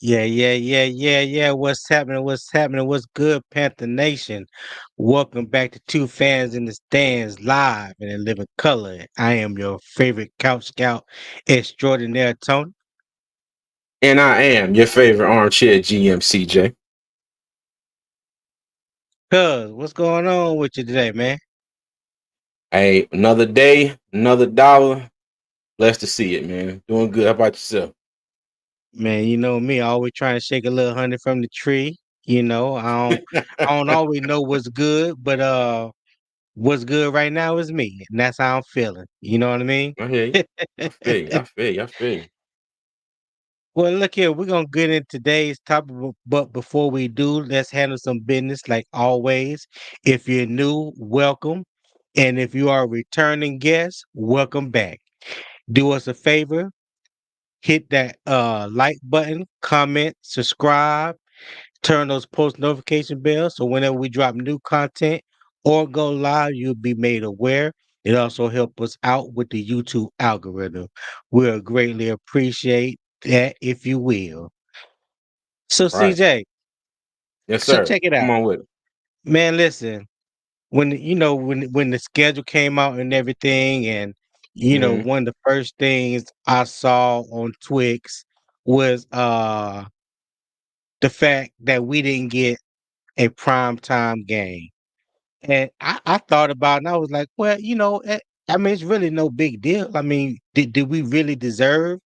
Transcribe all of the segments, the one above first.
Yeah. What's happening? What's happening? What's good, Panther Nation? Welcome back to Two Fans in the Stands live and in living color. I am your favorite couch scout extraordinaire, Tony. And I am your favorite armchair GM CJ. Cuz, what's going on with you today, man? Hey, another day, another dollar. Blessed to see it, man. Doing good. How about yourself? Man, you know me, always trying to shake a little honey from the tree. I don't always know what's good, but what's good right now is me, and that's how I'm feeling. You know what I mean? I hear you. I feel you. I feel you. I feel you. Well, look here, we're gonna get in today's topic, but before we do, let's handle some business like always. If you're new, welcome. And if you are a returning guest, welcome back. Do us a favor, hit that like button, comment, subscribe, turn those post notification bells so whenever we drop new content or go live, you'll be made aware. It also helps us out with the YouTube algorithm. We'll greatly appreciate that if you will. So Right. CJ, Yes, so sir. check it Come out. on with it. Man, listen, when the schedule came out and everything, and Mm-hmm. one of the first things I saw on Twix was the fact that we didn't get a prime time game. And I thought about it and I was like, well, I mean, it's really no big deal. I mean, did we really deserve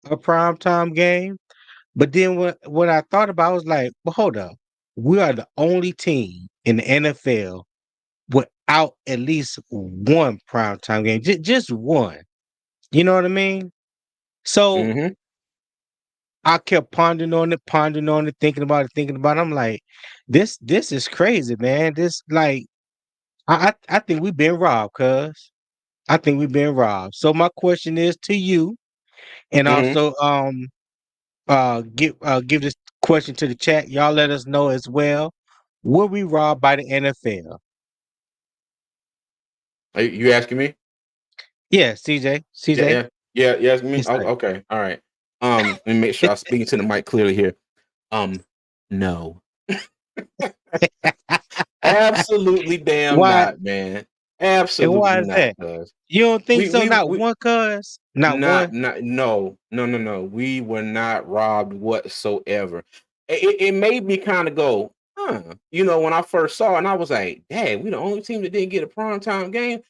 a prime time game? But then when I thought about it, I was like, well, hold up. We are the only team in the NFL without at least one primetime game. Just one. You know what I mean? So Mm-hmm. I kept pondering on it, thinking about it. I'm like, this is crazy, man. This like I think we've been robbed, cuz. I think we've been robbed. So my question is to you, and Mm-hmm. also give this question to the chat. Y'all let us know as well. Were we robbed by the NFL? You asking me? Yeah, CJ. Yeah, CJ. yeah. Yeah, you asking me? Yes, Oh, sir. okay. All right. Let me make sure I'm speaking to the mic clearly here. Um, no. Absolutely damn Why not, man. and why Absolutely is not, that? cuz. You don't think We so? we Not we one, cuz? Not Not one? not no. We were not robbed whatsoever. It made me kind of go, huh? When I first saw it, and I was like, "Dad, we the only team that didn't get a primetime game."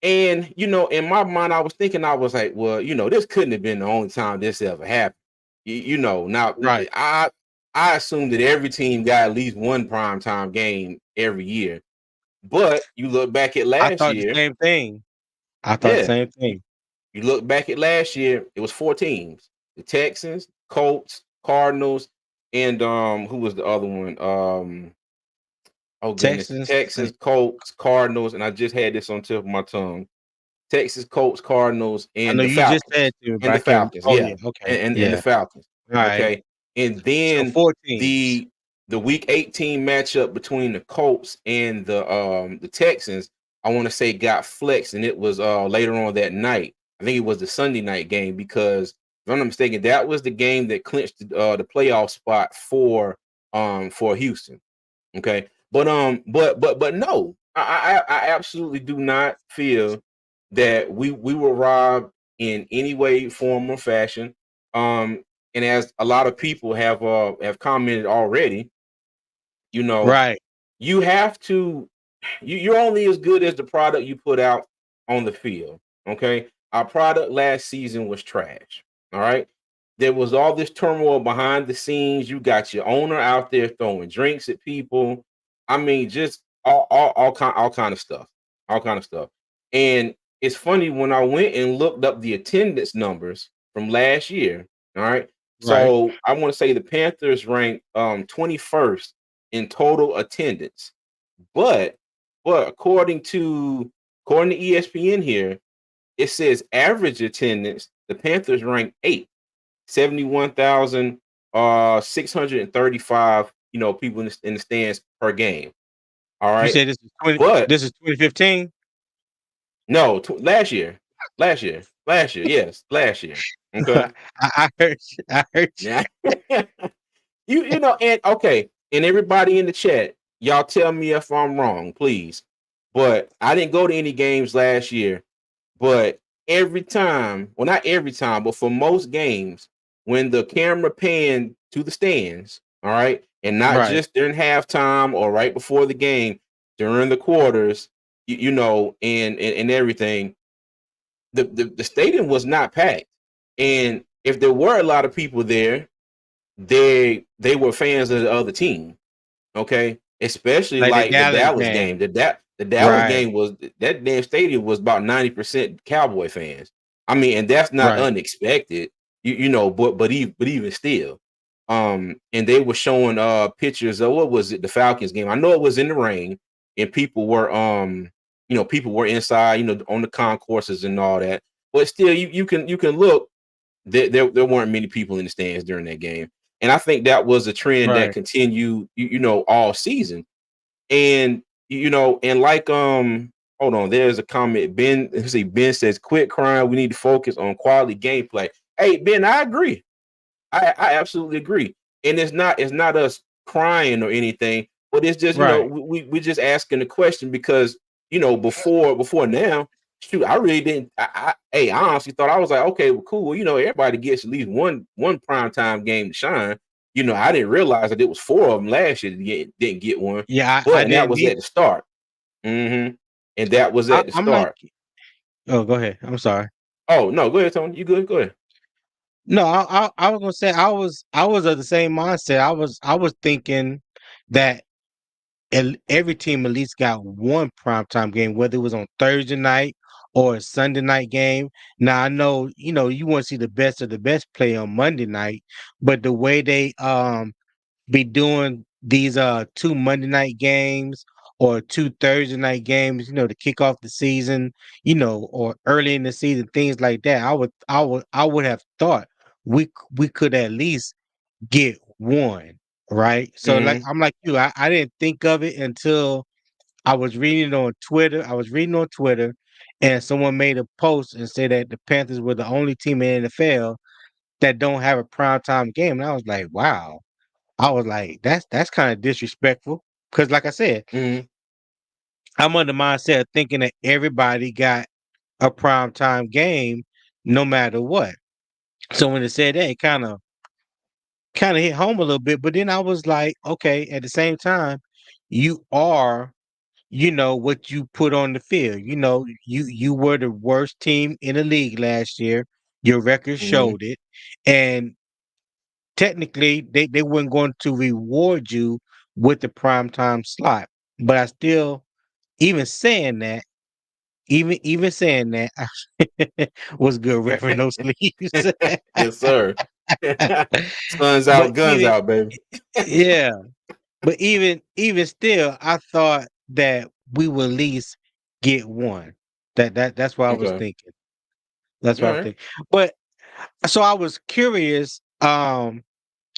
And in my mind, I was thinking, I was like, "Well, this couldn't have been the only time this ever happened." Now Right. I assume that every team got at least one primetime game every year. But you look back at I last thought the year, same thing. I thought the yeah. same thing. You look back at last year, it was four teams: the Texans, Colts, Cardinals, and who was the other one? Oh goodness, the Texans Texans, Colts, Cardinals, and I just had this on tip of my tongue. Texas, Colts, Cardinals, I and know the you just Falcons. said to me, but And the I can't. Falcons, Oh yeah. yeah, okay, And the yeah. Falcons. All right. Okay. And So then 4 teams. the week 18 matchup between the Colts and the Texans, I want to say got flexed, and it was later on that night. I think it was the Sunday night game because if I'm not mistaken, that was the game that clinched the playoff spot for Houston. Okay. But no, I absolutely do not feel that we were robbed in any way, form, or fashion. And as a lot of people have commented already, you know, Right. you have to you're only as good as the product you put out on the field. Okay. Our product last season was trash. All right. There was all this turmoil behind the scenes. You got your owner out there throwing drinks at people. I mean, just all kind of stuff. All kind of stuff. And it's funny when I went and looked up the attendance numbers from last year. All right. Right. So I want to say the Panthers ranked 21st in total attendance. But but according to ESPN here, it says average attendance, the Panthers rank 71,000 635, people in the stands per game. All You right. said this is 20. But This is 2015. no, last year. Last year. Last year, yes, last year. Okay. I heard you. I heard Yeah. You know, and okay, and everybody in the chat, y'all tell me if I'm wrong, please. But I didn't go to any games last year. But every time, well, not every time, but for most games, when the camera panned to the stands, all right, and you. not Right, just during halftime or right before the game, during the quarters, you know, and everything, the stadium was not packed. And if there were a lot of people there, they were fans of the other team. Okay, especially like the like the Dallas Dallas game. game. The Dallas Right, game was that damn stadium was about 90% Cowboy fans. I mean, and that's not right, unexpected, you know. But even still, and they were showing pictures of what was it, the Falcons game. I know it was in the rain, and people were you know, people were inside, you know, on the concourses and all that. But still, you can look. There weren't many people in the stands during that game. And I think that was a trend that right, continued, you know, all season. And you know, and like hold on, there's a comment. Ben, let's see, Ben says, quit crying. We need to focus on quality gameplay. Hey, Ben, I agree. I absolutely agree. And it's not us crying or anything, but it's just, you know, right. we just asking the question because, you know, before now, shoot, I really didn't. Hey, I honestly thought, I was like, okay, well, cool. Well, you know, everybody gets at least one prime time game to shine. You know, I didn't realize that it was four of them last year that didn't get one, Yeah, but I and that didn't was need. at the start. And that was at the I'm like, start. oh, go ahead. I'm sorry. Oh no, go ahead, Tony. You good? Go ahead. No, I was gonna say I was of the same mindset. I was thinking that every team at least got one primetime game, whether it was on Thursday night or a Sunday night game. Now I know, you want to see the best of the best play on Monday night, but the way they be doing these two Monday night games or two Thursday night games, to kick off the season, or early in the season, things like that. I would have thought we could at least get one, right? So like Mm-hmm. I'm like you, I didn't think of it until I was reading it on Twitter. I was reading on Twitter and someone made a post and said that the Panthers were the only team in the NFL that don't have a primetime game. And I was like, wow. I was like, that's kind of disrespectful. Cause like I said, Mm-hmm. I'm under the mindset of thinking that everybody got a primetime game no matter what. So when it said that, it kind of hit home a little bit. But then I was like, okay, at the same time, you are, what you put on the field. You were the worst team in the league last year. Your record Mm-hmm. showed it. And technically they weren't going to reward you with the primetime slot. But I still, even saying that, even saying that, was good, Reverend No Sleeves. Yes, sir. Suns But out, guns even out, baby. yeah, but even still, I thought that we would at least get one. That's what I was Okay. thinking. That's All what I was right. thinking. But so I was curious, how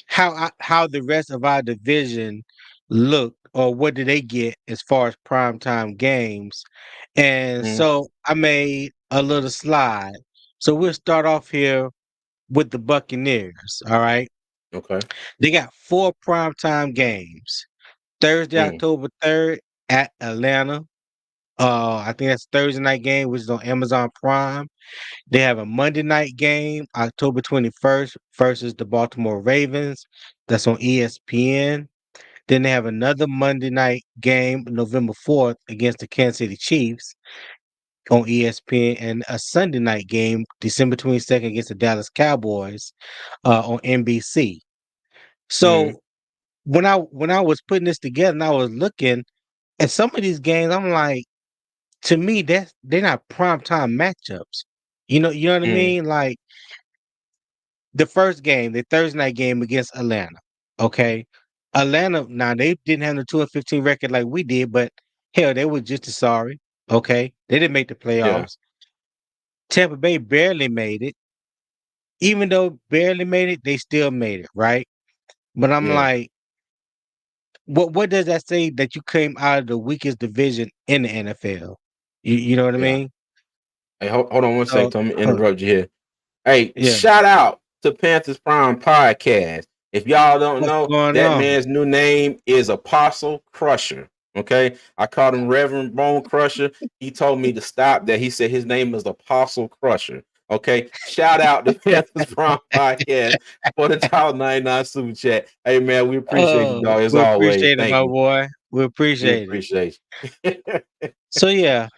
the rest of our division looked, or what did they get as far as primetime games. And Mm, so I made a little slide. So we'll start off here with the Buccaneers. All right. okay. They got four primetime games. Thursday, Mm, October 3rd at Atlanta. I think that's Thursday night game, which is on Amazon Prime. They have a Monday night game, October 21st versus the Baltimore Ravens. That's on ESPN. Then they have another Monday night game, November 4th, against the Kansas City Chiefs on ESPN, and a Sunday night game, December 22nd, against the Dallas Cowboys on NBC. mm, So when I was putting this together and I was looking at some of these games, I'm like, to me, they're not primetime matchups. You know what I mm, mean? Like the first game, the Thursday night game against Atlanta. Okay. Atlanta, now they didn't have the 2-15 record like we did, but hell, they were just as sorry. Okay. They didn't make the yeah. playoffs. Tampa Bay barely made it. Even though barely made it, they still made it, right? But I'm Yeah. like, what does that say that you came out of the weakest division in the NFL? You know what I Yeah. mean? Hey, hold on one So, second. I'm gonna interrupt you here. Hey, yeah, shout out to Panthers Prime Podcast. If y'all don't what's know, going that on? man's new name is Apostle Crusher. Okay, I called him Reverend Bone Crusher. He told me to stop that. He said his name is Apostle Crusher. Okay, shout out to Panthers Prime Podcast for the $1.99 super chat. Hey man, we appreciate you, Oh, dog, as we always. appreciate it, Thank my you. boy. We We appreciate it. appreciate you. So yeah,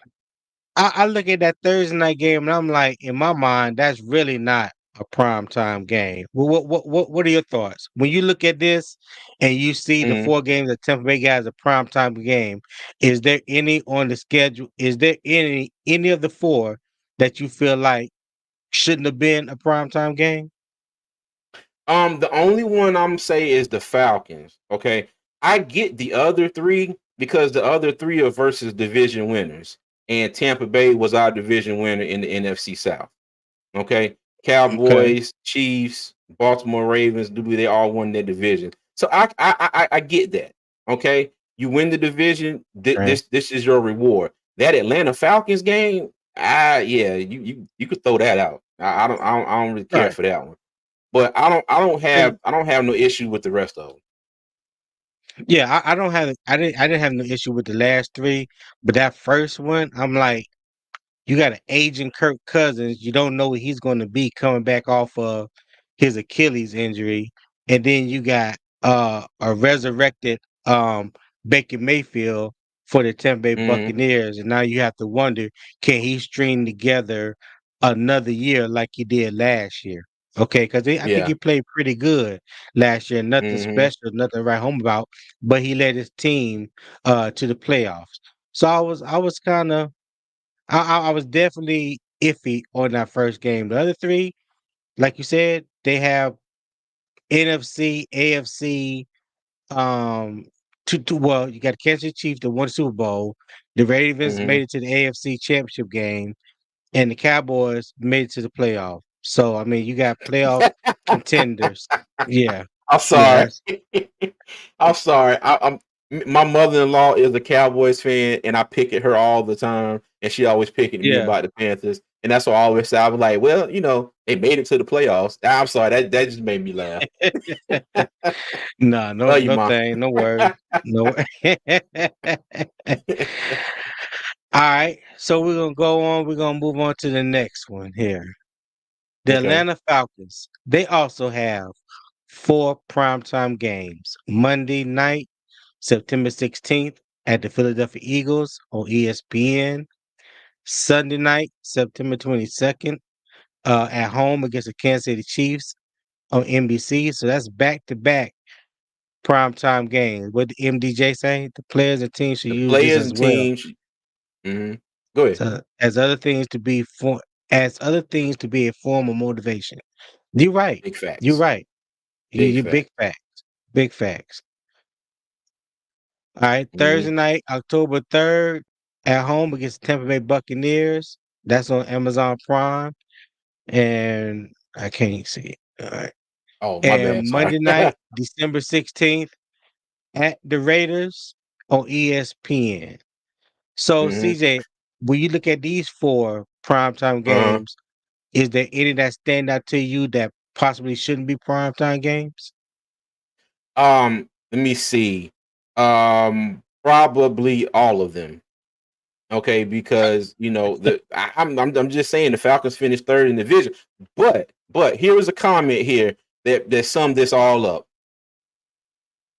I look at that Thursday night game and I'm like, in my mind, that's really not a prime time game. What are your thoughts when you look at this and you see the Mhm. four games that Tampa Bay got as a prime time game? Is there any on the schedule? Is there any of the four that you feel like shouldn't have been a prime time game? The only one I'm say is the Falcons. Okay, I get the other three because the other three are versus division winners, and Tampa Bay was our division winner in the NFC South. Okay, Okay, Cowboys, Chiefs, Baltimore Ravens, they all won their division. So I get that. Okay, you win the division. right. This is your reward. That Atlanta Falcons game, yeah, you could throw that out. I don't really care Right. for that one. But And I don't have no issue with the rest of them. yeah, I didn't have no issue with the last three, but that first one, I'm like, you got an aging Kirk Cousins. You don't know what he's going to be coming back off of his Achilles injury, and then you got a resurrected Baker Mayfield for the Tampa Bay Mhm. Buccaneers, and now you have to wonder, can he string together another year like he did last year? Okay, because I think Yeah. he played pretty good last year. Nothing Mhm. special, nothing to write home about, but he led his team to the playoffs. So I was kind of I was definitely iffy on that first game. The other three, like you said, they have NFC, AFC. Well, you got Kansas City Chiefs that won the Super Bowl. The Ravens Mhm. made it to the AFC Championship game, and the Cowboys made it to the playoff. So I mean, you got playoff contenders. Yeah, I'm yeah, sorry. I'm sorry. My mother-in-law is a Cowboys fan, and I pick at her all the time, and she always picking at me yeah. about the Panthers. And that's what I always say. I was like, well, they made it to the playoffs. I'm sorry, that just made me laugh. No, no, Love you, no mom. thing, no worries, no. All right, so we're gonna go on. We're gonna move on to the next one here. The Okay. Atlanta Falcons. They also have four primetime games. Monday night, September 16th, at the Philadelphia Eagles on ESPN. Sunday night, September 22nd, at home against the Kansas City Chiefs on NBC. So that's back to back primetime games. What did MDJ say? The players and teams should The use this players as and well. teams. Mhm. Go ahead. So as other things to be a form of motivation. You're right. Big You're facts. right. Big You big facts. facts. Big facts. All right. Thursday Mhm. night, October 3rd, at home against the Tampa Bay Buccaneers. That's on Amazon Prime. And I can't see it. All right. Oh, my And bad. Sorry. Monday night, December 16th, at the Raiders on ESPN. So Mhm. CJ, when you look at these four primetime Uh-huh. games, is there any that stand out to you that possibly shouldn't be primetime games? Let me see. Probably all of them. Okay, because I'm just saying the Falcons finished third in the division. But here is a comment here that summed this all up.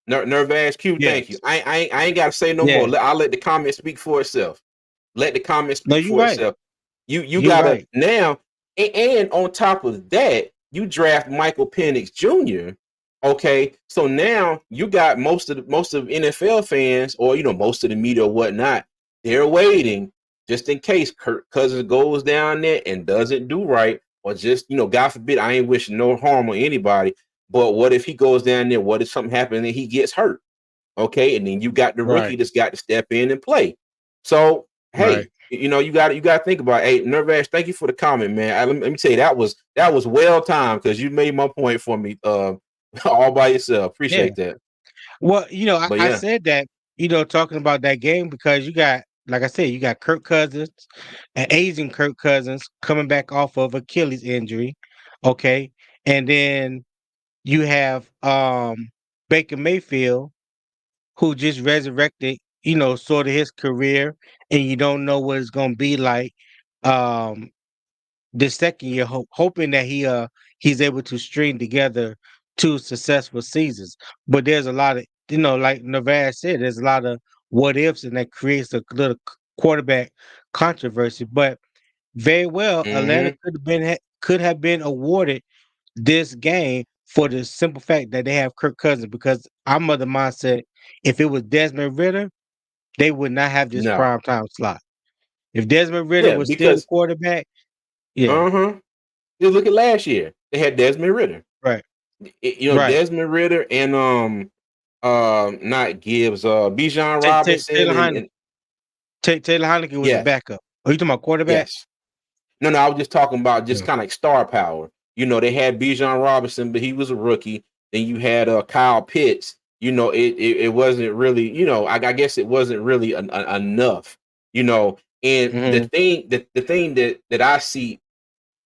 Nervous Q, thank you. Yes. I ain't got to say no more. Yeah. I'll let the comment speak for itself. Let the comment No, speak you're for right. itself. You You're gotta right. now, and on top of that, you draft Michael Penix Jr. Okay, so now you got most of NFL fans, or most of the media or whatnot. They're waiting just in case Kirk Cousins goes down there and doesn't do right, or just God forbid, I ain't wishing no harm on anybody. But what if he goes down there? What if something happens and he gets hurt? Okay, and then you got the Right. rookie that's got to step in and play. So Right. hey, you got to think about it. Hey, Nervash, thank you for the comment, man. Let me tell you that was well timed because you made my point for me all by yourself. Yeah. Appreciate that. Well, But I yeah, said that, talking about that game because you got like I said, you got Kirk Cousins, an aging Kirk Cousins coming back off of Achilles injury. Okay. And then you have Baker Mayfield, who just resurrected, sort of his career, and you don't know what it's gonna be like um the second year, hoping that he's able to string together two successful seasons. But there's a lot of, like Nevada said, there's a lot of what ifs, and that creates a little quarterback controversy. But very well, Atlanta Mm-hmm. could have been awarded this game for the simple fact that they have Kirk Cousins. Because I'm of the mindset, if it was Desmond Ritter, they would not have this No. prime time slot. If Desmond Ritter Yeah, was still the because quarterback, yeah, uh-huh. You look at last year. They had Desmond Ritter. right, right. Desmond Ritter and not Gibbs, Bijan Robinson Taylor Heineke. and Taylor Heineke was the yes, backup. Are you talking about quarterback? yes. No, I was just talking about just Yeah. kind of like star power. They had Bijan Robinson, but he was a rookie. Then you had Kyle Pitts. It wasn't really, I guess it wasn't really enough. And the Hmm. thing that I see,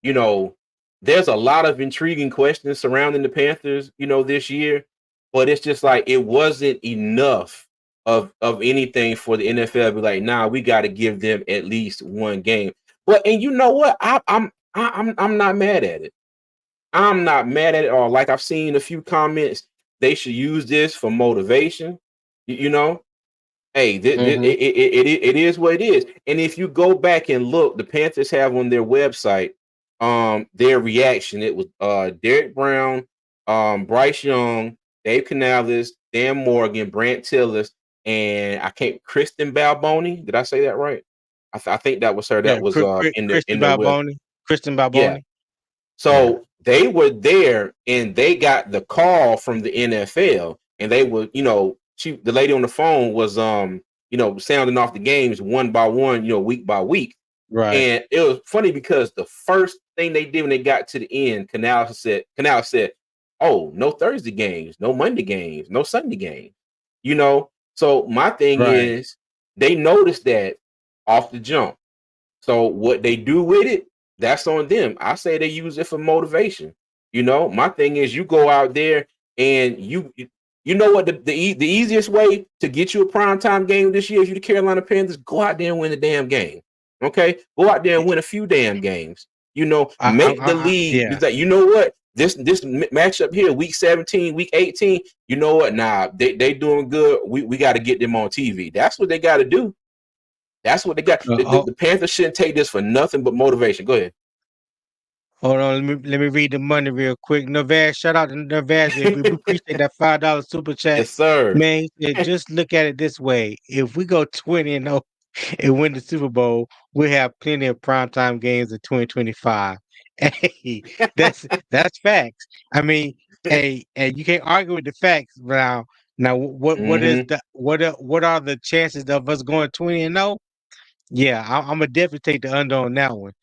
you know, there's a lot of intriguing questions surrounding the Panthers, this year, but it's just like it wasn't enough of anything for the NFL to be like, nah, we got to give them at least one game. But and you know what? I'm not mad at it. I'm not mad at it all. Like I've seen a few comments, they should use this for motivation. You know, hey, Hmm. it is what it is. And if you go back and look, the Panthers have on their website their reaction. It was Derek Brown, Bryce Young, Dave Canales, Dan Morgan, Brant Tillis, and I can't Kristen Balboni. Did I say that right? I think that was her. Yeah, That was in their Christian web. Balboni. Christian Yeah. Balboni. Yeah. So they were there and they got the call from the NFL and they were, the lady on the phone was sounding off the games one by one, week by week. Right. And it was funny because the first thing they did when they got to the end, Canal said, "Oh, no Thursday games, no Monday games, no Sunday games." So my thing Right. is they noticed that off the jump. So what they do with it, that's on them. I say they use it for motivation. My thing is you go out there and you know what the easiest way to get you a primetime game this year if you're the Carolina Panthers, go out there and win the damn game. Okay? Go out there and win a few damn games. Make the league. Yeah. It's like, you know what? This matchup here, week 17, week 18, you know what? Nah, they doing good. We got to get them on TV. That's what they got to do. That's what they got. The Panthers shouldn't take this for nothing but motivation. Go ahead. Hold on, let me read the money real quick. Nervaz, shout out to Nervaz. We appreciate that $5 super chat. Yes, sir. Man, he said, just look at it this way. If we go 20-0 and win the Super Bowl, we'll have plenty of primetime games in 2025. Hey, that's facts. I mean, hey, and you can't argue with the facts now. Now, Mm-hmm. what are the chances of us going 20-0? Yeah, I'm gonna definitely take the under on that one.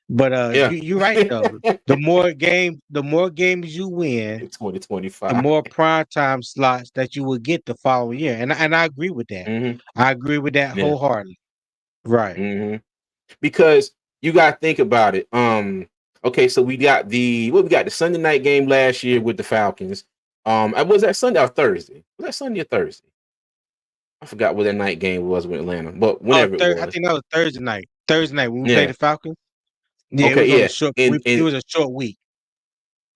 But Yeah. you're right though. The more games you win, In the 2025. more prime time slots that you will get the following year. And I agree with that. Mm-hmm. I agree with that Yeah. wholeheartedly. Right. Mm-hmm. Because you got to think about it. Okay, so we got the Sunday night game last year with the Falcons. Was that Sunday or Thursday? Was that Sunday or Thursday? I forgot what that night game was with Atlanta, but whenever it I was. think that was Thursday night. Thursday night when we played Yeah. the Falcons. Yeah, it Okay. was on a Yeah. short. And It and was a short week.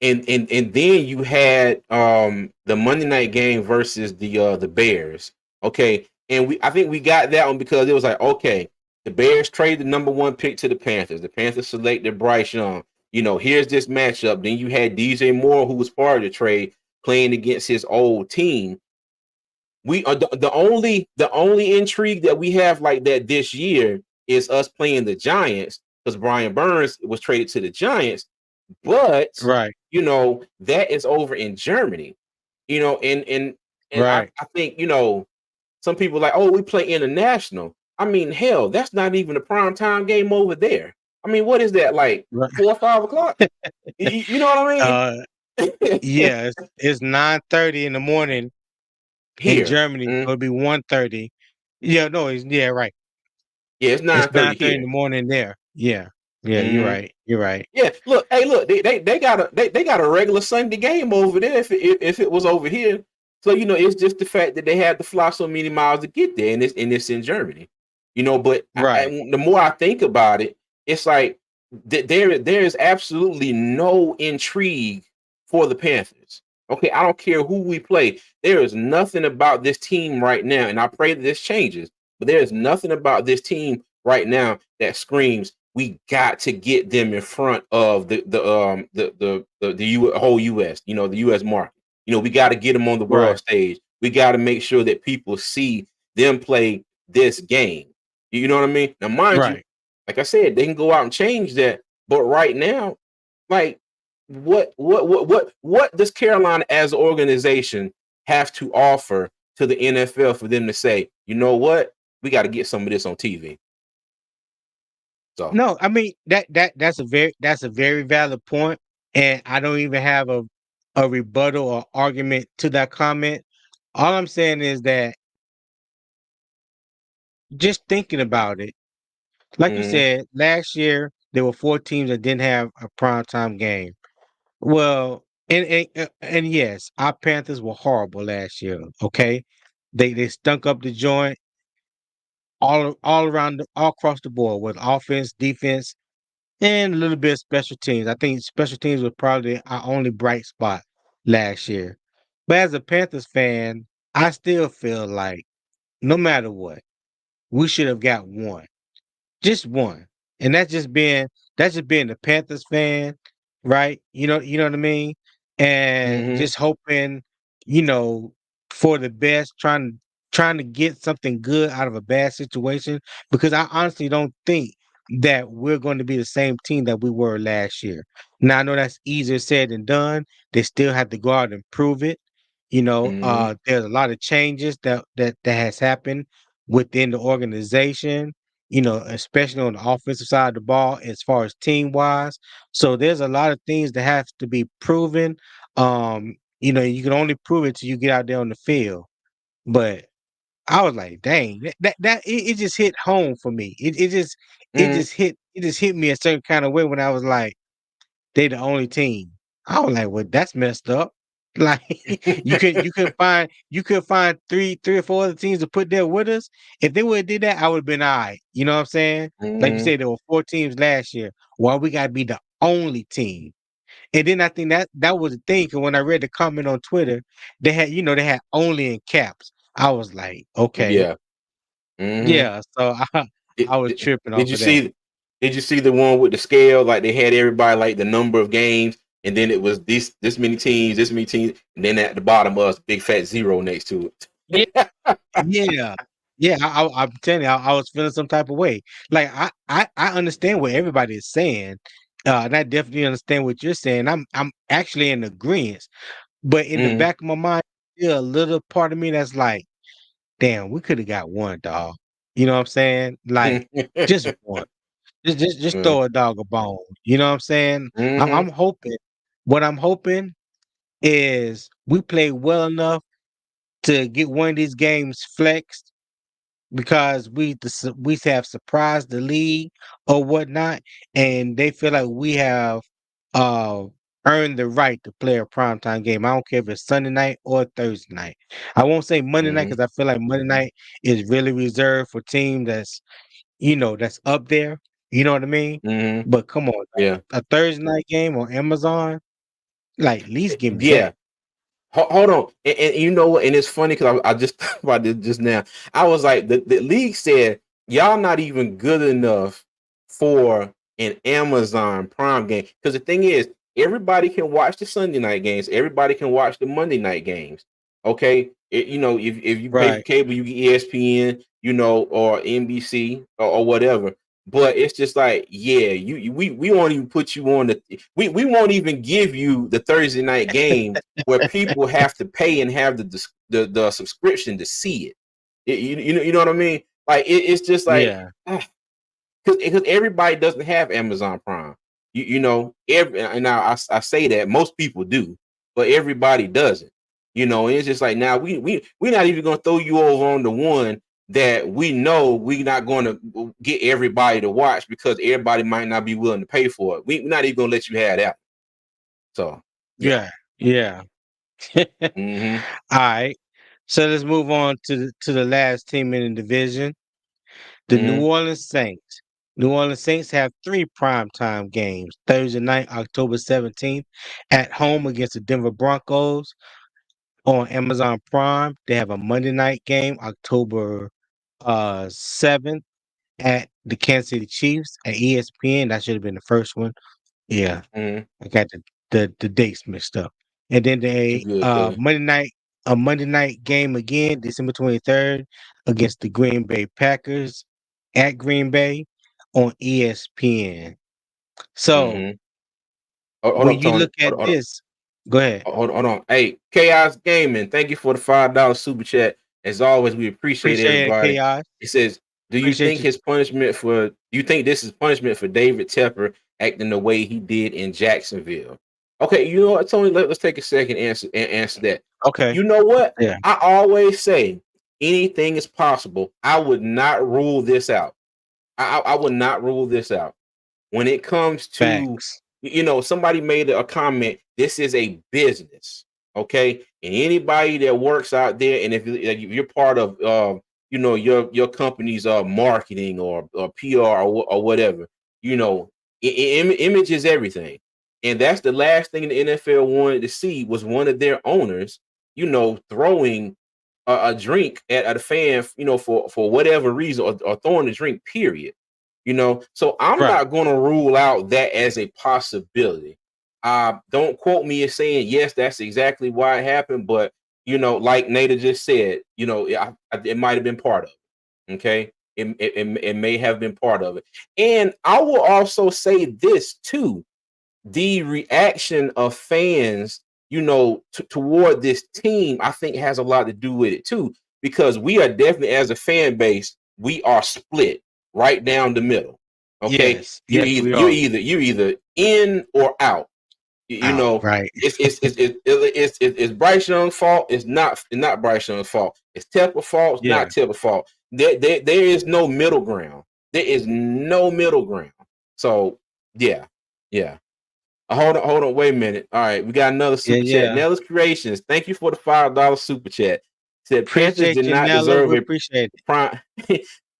and then you had the Monday night game versus the Bears. Okay. And I think we got that one because it was like, okay, the Bears trade the number one pick to the Panthers. The Panthers selected Bryce Young. Here's this matchup. Then you had DJ Moore, who was part of the trade, playing against his old team. We are the only intrigue that we have like that this year is us playing the Giants because Brian Burns was traded to the Giants, but Right. that is over in Germany. And I, Right. I think some people are like, oh, we play international. I mean, hell, that's not even a prime time game over there. I mean, what is that like Right. 4 or 5 o'clock? You know what I Uh mean? yeah, it's 9:30 in the morning in Here. Germany, so it'll be 1:30. Yeah, no, it's yeah, right. Yeah, it's It's 9:30 9:30 in here. the morning there. Yeah. Yeah, you're Mm-hmm. right. You're right. Yeah, look, hey, look, they got they got a regular Sunday game over there if it was over here. So it's just the fact that they had to fly so many miles to get there, and it's in Germany. But Right. the more I think about it, it's like there is absolutely no intrigue for the Panthers. Okay, I don't care who we play. There is nothing about this team right now, and I pray that this changes. But there is nothing about this team right now that screams we got to get them in front of the whole US, the US market. We got to get them on the world Right. stage. We got to make sure that people see them play this game. You know what I mean? Now, mind you, Right. like I said, they can go out and change that. But right now, like, what does Carolina as an organization have to offer to the NFL for them to say, you know what, we got to get some of this on TV? So. No, I mean that's a very valid point, and I don't even have a rebuttal or argument to that comment. All I'm saying is that just thinking about it, like you Mhm. said, last year there were 4 teams that didn't have a primetime game. Well, and yes, our Panthers were horrible last year. Okay, they stunk up the joint all around all across the board with offense, defense, and a little bit of special teams. I think special teams was probably our only bright spot last year. But as a Panthers fan, I still feel like no matter what, we should have got one. Just one. And that's just being the Panthers fan, right? You know what I mean? And Mhm. just hoping, you know, for the best, trying to get something good out of a bad situation. Because I honestly don't think that we're going to be the same team that we were last year. Now I know that's easier said than done. They still have to go out and prove it. Mhm. There's a lot of changes that has happened within the organization, especially on the offensive side of the ball as far as team wise. So there's a lot of things that have to be proven. You can only prove it till you get out there on the field. But I was like, dang, it just hit home for me. Mhm. It just hit me a certain kind of way when I was like, they the only team. I was like, well, that's messed up. Like you could find three or four other teams to put there with us. If they would have did that, I would have been all right. You know what I'm saying? Like you Mhm. said, there were 4 teams last year. Why we gotta be the only team? And then I think that was the thing. Cause when I read the comment on Twitter, they had only in caps. I was like, okay, Yeah. Mhm. yeah. So I was tripping Did off you of that. see? Did you see the one with the scale? Like they had everybody like the number of games, and then it was this many teams, this many teams, and then at the bottom was big fat zero next to Yeah, it. yeah. Yeah, I'm telling you, I was feeling some type of way. Like I understand what everybody is saying, and I definitely understand what you're saying. I'm actually in agreement, but in the Mhm. back of my mind, still a little part of me that's like, damn, we could have got one dog. You know what I'm saying? Like just one, just Mhm. throw a dog a bone. You know what I'm saying? I'm Mhm. hoping. What I'm hoping is we play well enough to get one of these games flexed because we have surprised the league or whatnot, and they feel like we have uh earned the right to play a primetime game. I don't care if it's Sunday night or Thursday night. I won't say Monday night Mhm. because I feel like Monday night is really reserved for team that's up there. You know what I mean? Mhm. But come on, Yeah. a Thursday night game on Amazon, like at least give me Yeah. that. Hold on, and you know what? And it's funny because I just thought about this just now. I was like, the league said y'all not even good enough for an Amazon Prime game. Because the thing is, everybody can watch the Sunday night games. Everybody can watch the Monday night games. Okay, if you pay for Right. cable, you get ESPN, or NBC or whatever. But it's just like, yeah, we won't even put you on we won't even give you the Thursday night game where people have to pay and have the subscription to see it. You know what I mean? Like it's just like Yeah. because everybody doesn't have Amazon Prime. Every and now I say that most people do, but everybody doesn't. And it's just like now we're not even gonna throw you over on the one that we know we're not going to get everybody to watch because everybody might not be willing to pay for it. We're not even going to let you have that. So yeah. Yeah, yeah. All Mm-hmm. right. So let's move on to the last team in the division, the New Mm-hmm. Orleans Saints. New Orleans Saints have three primetime games. Thursday night, October 17th, at home against the Denver Broncos on Amazon Prime. They have a Monday night game, October 7th, at the Kansas City Chiefs at ESPN. That should have been the first one. Yeah, Mm-hmm. I got the dates mixed up. And then You they good, Kevin? Monday night game again, December 23rd against the Green Bay Packers at Green Bay on ESPN. So Mm-hmm. Hold when up, you Tony. look at this, go ahead. Hold on. Hey, Chaos Gaming, thank you for the $5 super chat. As always, we appreciate Appreciate it, everybody. Chaos. It says, Appreciate you. do you think this is punishment for David Tepper acting the way he did in Jacksonville? Okay, you know what, Tony? Let's take a second and answer that. Okay. You know what? Yeah. I always say anything is possible. I would not rule this out. I would not rule this out when it comes to, Facts. somebody made a comment. This is a business, okay, and anybody that works out there, and if you're part of your company's marketing or PR or whatever, image is everything, and that's the last thing the NFL wanted to see was one of their owners throwing a drink at a fan, for whatever reason, or throwing a drink, period. So I'm Right. not going to rule out that as a possibility. Don't quote me as saying yes, that's exactly why it happened, but like Nada just said, it might have been part of it. Okay, it may have been part of it, and I will also say this too: the reaction of fans, toward this team, I think has a lot to do with it too, because we are definitely, as a fan base, we are split right down the middle. Okay, Yes. Yes, we are. you're either in or out. You Out. know, Right. it's Bryce Young's fault. It's not Bryce Young's fault. It's Tepper's fault. It's Yeah. not Tepper's fault. There is no middle ground. There is no middle ground. So yeah, yeah. Hold on, wait a minute. All right, we got another Yeah. super chat. Yeah. Nella's Creations, thank you for the $5 super chat. Said Panthers Appreciate did you, not Nella. deserve We a appreciate it. prime.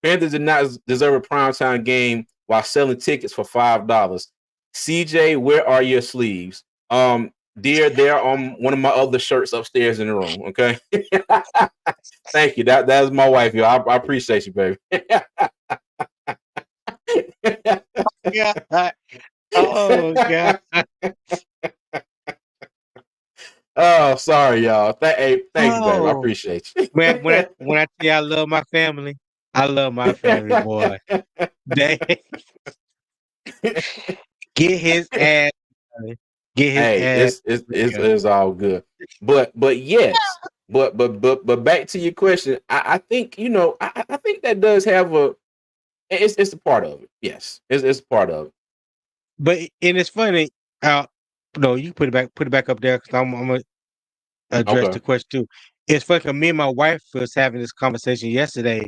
Panthers did not deserve a primetime game while selling tickets for $5. CJ, where are your sleeves? Dear, they're on one of my other shirts upstairs in the room. Okay, thank you. That is my wife. Yo, I appreciate you, baby. God. Oh God. Oh, sorry, y'all. Hey, thank you, baby. I Oh. appreciate you. When I tell you I love my family, I love my family, boy. They get his ass. Get his Hey, ass. it's all good. But yes, but back to your question. I think I think that does have it's a part of it. Yes, it's a part of it. But and it's funny. Uh, no, you put it back up there because I'm gonna address Okay. the question too. It's funny 'cause me and my wife was having this conversation yesterday,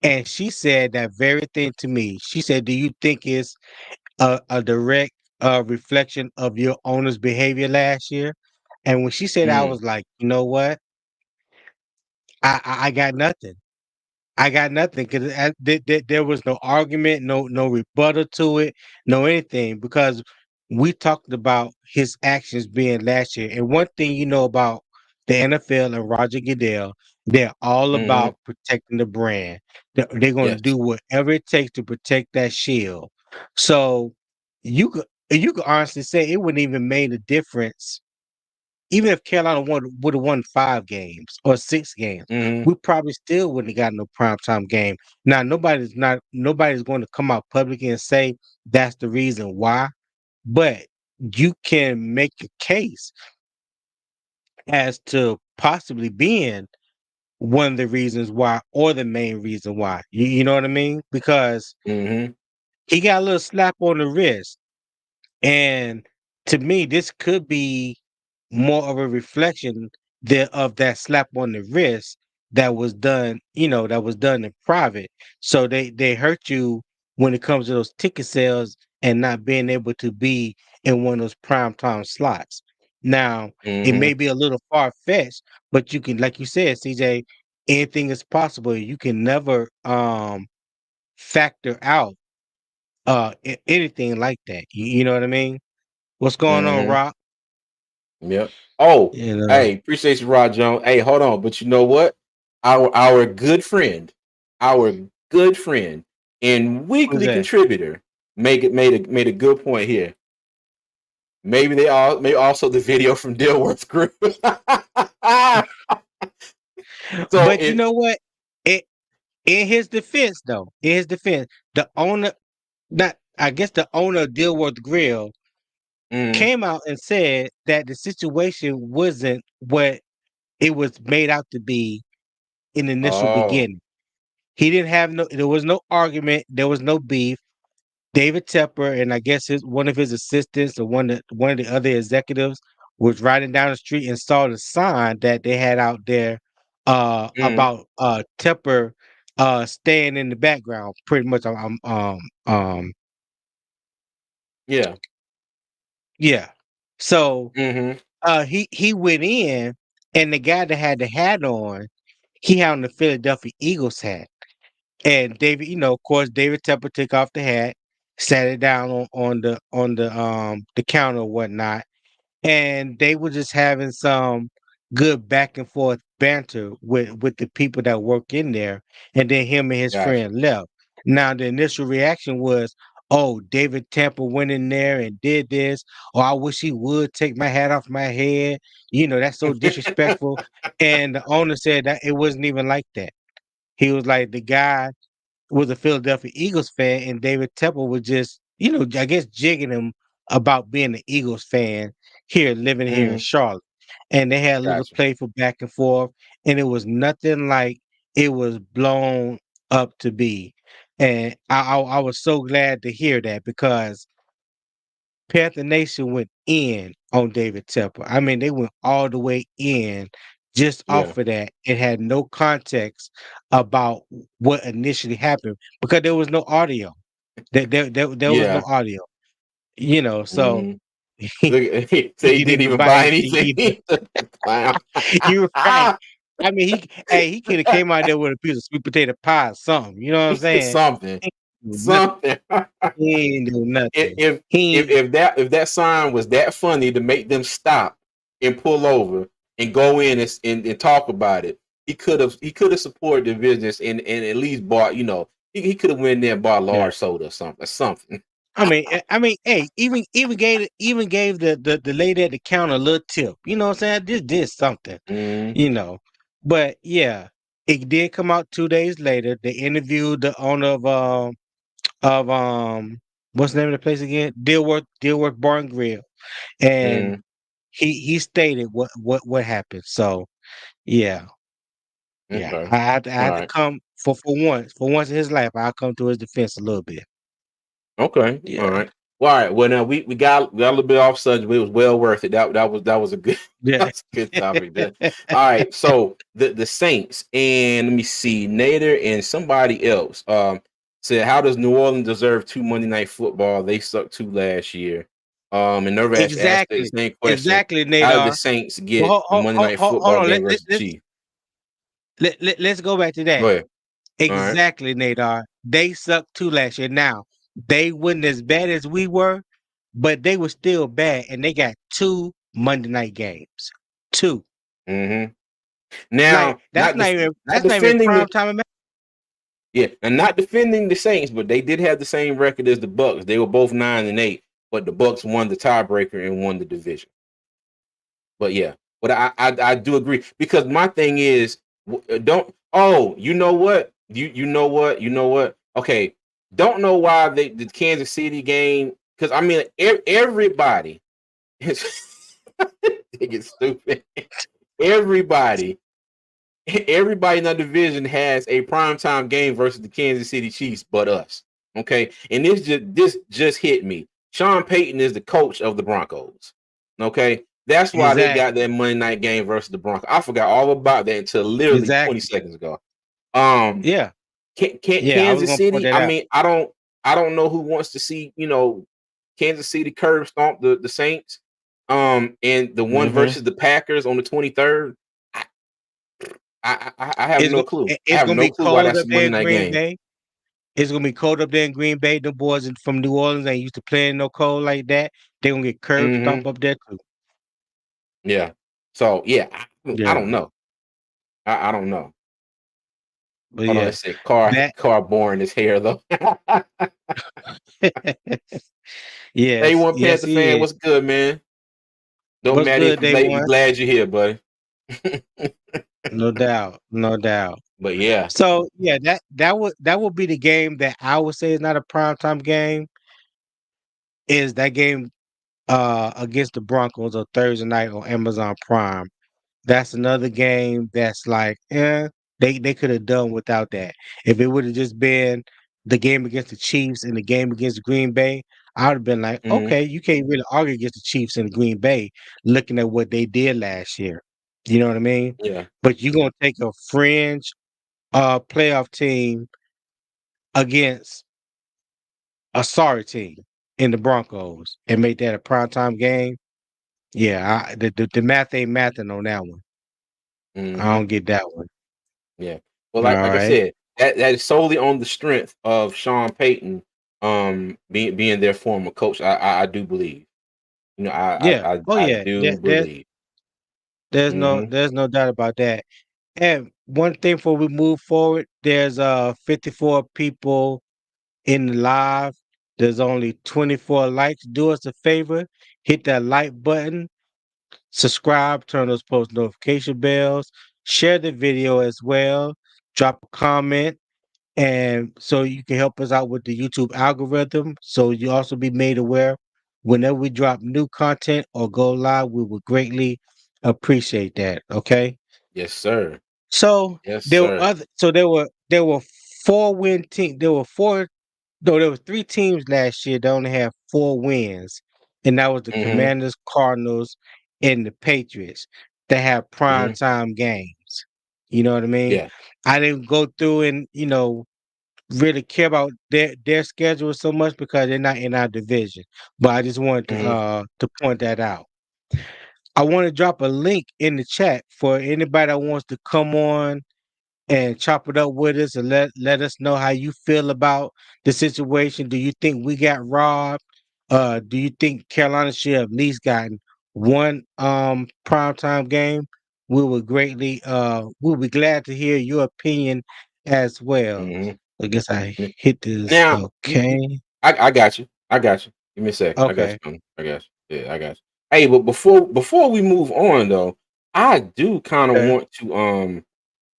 and she said that very thing to me. She said, "Do you think it's a direct reflection of your owner's behavior last year?" And when she said, that, I Mm, was like, you know what? I got nothing. I got nothing because there was no argument, no rebuttal to it, no anything because we talked about his actions being last year. And one thing you know about the NFL and Roger Goodell, they're all hmm. about protecting the brand. They're going to Yes. do whatever it takes to protect that shield. So you could honestly say it wouldn't even made a difference even if Carolina would have won 5 games or 6 games, Hmm. we probably still wouldn't have got no primetime game. Now nobody's going to come out publicly and say that's the reason why, but you can make a case as to possibly being one of the reasons why or the main reason why. You know what I mean? Because Hmm. he got a little slap on the wrist. And to me, this could be more of a reflection of that slap on the wrist that was done, that was done in private. So they hurt you when it comes to those ticket sales and not being able to be in one of those prime time slots. Now, it Mm-hmm. may be a little far fetched, but you can, like you said, CJ, anything is possible. You can never factor out anything like that. You know what I mean? What's going on, Mm-hmm. Rock? Yep. Oh, You know, hey, appreciate you, Rod Jones. Hey, hold on, but you know what? Our good friend, our good friend and who's weekly that? contributor made a good point here. Maybe also the video from Dilworth Group. So But you know what? It in his defense, though, in his defense, the owner, not I guess the owner of Dilworth Grill mm, came out and said that the situation wasn't what it was made out to be in the initial oh, beginning. He didn't have no, there was no argument, there was no beef. David Tepper and I guess one of his assistants or one of the other executives was riding down the street and saw the sign that they had out there mm, about Tepper staying in the background. Pretty much, yeah. yeah. So Mm-hmm. he went in, and the guy that had the hat on, he had on the Philadelphia Eagles hat. And David, of course, David Tepper took off the hat, sat it down on the counter or whatnot, and they were just having some good back and forth banter with the people that work in there, and then him and his Gotcha. friend left. Now the initial reaction was, "Oh, David Tepper went in there and did this, or I wish he would take my hat off my head. That's so disrespectful." And the owner said that it wasn't even like that. He was like, the guy was a Philadelphia Eagles fan, and David Tepper was just, I guess jigging him about being an Eagles fan here, living here in Mm, Charlotte. And they had a little gotcha. playful back and forth, and it was nothing like it was blown up to be. And I was so glad to hear that because Panther Nation went in on David Tepper. I mean, they went all the way in just Yeah. off of that. It had no context about what initially happened because there was no audio. There was no Yeah. audio. So Mm. he, Look, he they didn't didn't even even buy buy anything anything. either. The clown. You're right. I mean, he could have came out there with a piece of sweet potato pie or something. You know what I'm saying? Something. He ain't do nothing. Something. He ain't do if nothing. if He if that sign was that funny to make them stop and pull over and go in and talk about it, he could have supported the business and at least bought, he could have went there and bought a yeah. large soda or something. I mean, hey, even gave the lady at the counter a little tip. You know what I'm saying? This did something, Mm, you know. But yeah, it did come out 2 days later. They interviewed the owner of what's the name of the place again? Dealworth Bar and Grill, and mm, he stated what happened. So yeah, yeah, okay. I had to All come for once in his life. I'll come to his defense a little bit. Okay. All Yeah, right. Well, all right. Well, now we got a little bit off subject, but it was well worth it. That was a good yeah. that's a good topic there. All right. So the Saints and let me see, Nader and somebody else said, how does New Orleans deserve 2 Monday Night Football? They sucked 2 last year. And Nervash asked the Exactly. same question. Exactly, How did the Nadar. Saints Well, get a Monday Night hold Football on. game versus the Chiefs? Let's go back to Go that. ahead. All right. Exactly, Nadar. They sucked too last year. Now, they wasn't as bad as we were, but they were still bad, and they got two Monday night games. Two. Mm-hmm. Like Now, that's not even not defending prime the time. Yeah, and not defending the Saints, but they did have the same record as the Bucks. They were both 9-8, but the Bucks won the tiebreaker and won the division. But yeah, but I do agree because my thing is don't. Oh, you know what? You know what? Okay, don't know why the Kansas City game, because I mean everybody they get stupid. Everybody everybody in that division has a primetime game versus the Kansas City Chiefs, but us. Okay, and this just hit me. Sean Payton is the coach of the Broncos. Okay, That's why they got Exactly. that Monday night game versus the Broncos. I forgot all about that until literally 20 Exactly. seconds ago. Um, Yeah. Yeah. I was Kansas gonna point City. that I out. mean, I don't know who wants to see Kansas City curb stomp the Saints. And the one Hmm. versus the Packers on the 23rd. I I have no clue. I It's have gonna no be clue why cold that's up a there Monday in night Green game. Bay. It's gonna be cold up there in Green Bay. The boys from New Orleans ain't used to playing no cold like that. They're gonna get curb Hmm. stomp up there too. Yeah. So yeah, I Yeah. don't know. I don't know. But Hold on, yeah. it said car That car boring his hair though. Hey, yes, one yes Panther fan, he is. what's good, man? Don't What's matter if good, you're day late. We one? glad you're here, buddy. No doubt. No doubt. But yeah. So yeah, that would be the game that I would say is not a primetime game, is that game against the Broncos on Thursday night on Amazon Prime. That's another game that's like, they could have done without that. If it would have just been the game against the Chiefs and the game against Green Bay, I would have been like, Hmm. okay, you can't really argue against the Chiefs and Green Bay looking at what they did last year. You know what I mean? Yeah. But you're gonna take a fringe playoff team against a sorry team in the Broncos and make that a primetime game. Yeah, the math ain't mathing on that one. I Hmm. don't get that one. Yeah. Well, All like I right. said, that is solely on the strength of Sean Payton, being their former coach. I do believe. Yeah. Oh I yeah. do believe. Hmm. There's no doubt about that. And one thing before we move forward, there's 54 people in the live. There's only 24 likes. Do us a favor, hit that like button, subscribe, turn those post notification bells, share the video as well, drop a comment, and so you can help us out with the YouTube algorithm. So you also be made aware whenever we drop new content or go live. We would greatly appreciate that. Okay. Yes, sir. So Yes, there were sir. other. So there were 4 win team. There were four. No, there were 3 teams last year that only had 4 wins, and that was the Hmm. Commanders, Cardinals, and the Patriots that have prime Hmm. time games. You know what I mean? Yeah. I didn't go through and really care about their schedule so much because they're not in our division. But I just wanted Hmm. to point that out. I want to drop a link in the chat for anybody that wants to come on and chop it up with us and let us know how you feel about the situation. Do you think we got robbed? Do you think Carolina should have at least gotten one primetime game? We'll be glad to hear your opinion as well. Hmm. I guess I hit this. Now, Okay. I got you. I got you. Give me a sec. I got Okay. you. Tony. I got you. Yeah, I got you. Hey, but before we move on though, I do kind of Okay. want to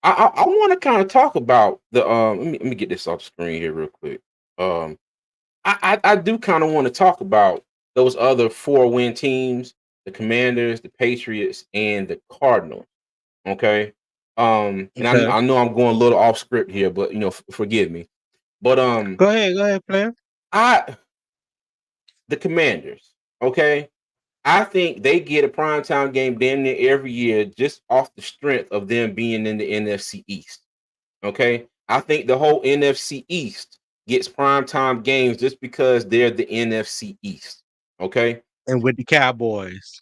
I want to kind of talk about the let me get this off the screen here real quick. Um I do kind of want to talk about those other 4 win teams, the Commanders, the Patriots, and the Cardinals. Okay. And Okay. I know I'm going a little off script here, but forgive me. But Go ahead. Go ahead, player. I the Commanders, okay? I think they get a primetime game damn near every year just off the strength of them being in the NFC East. Okay. I think the whole NFC East gets primetime games just because they're the NFC East. Okay. And with the Cowboys.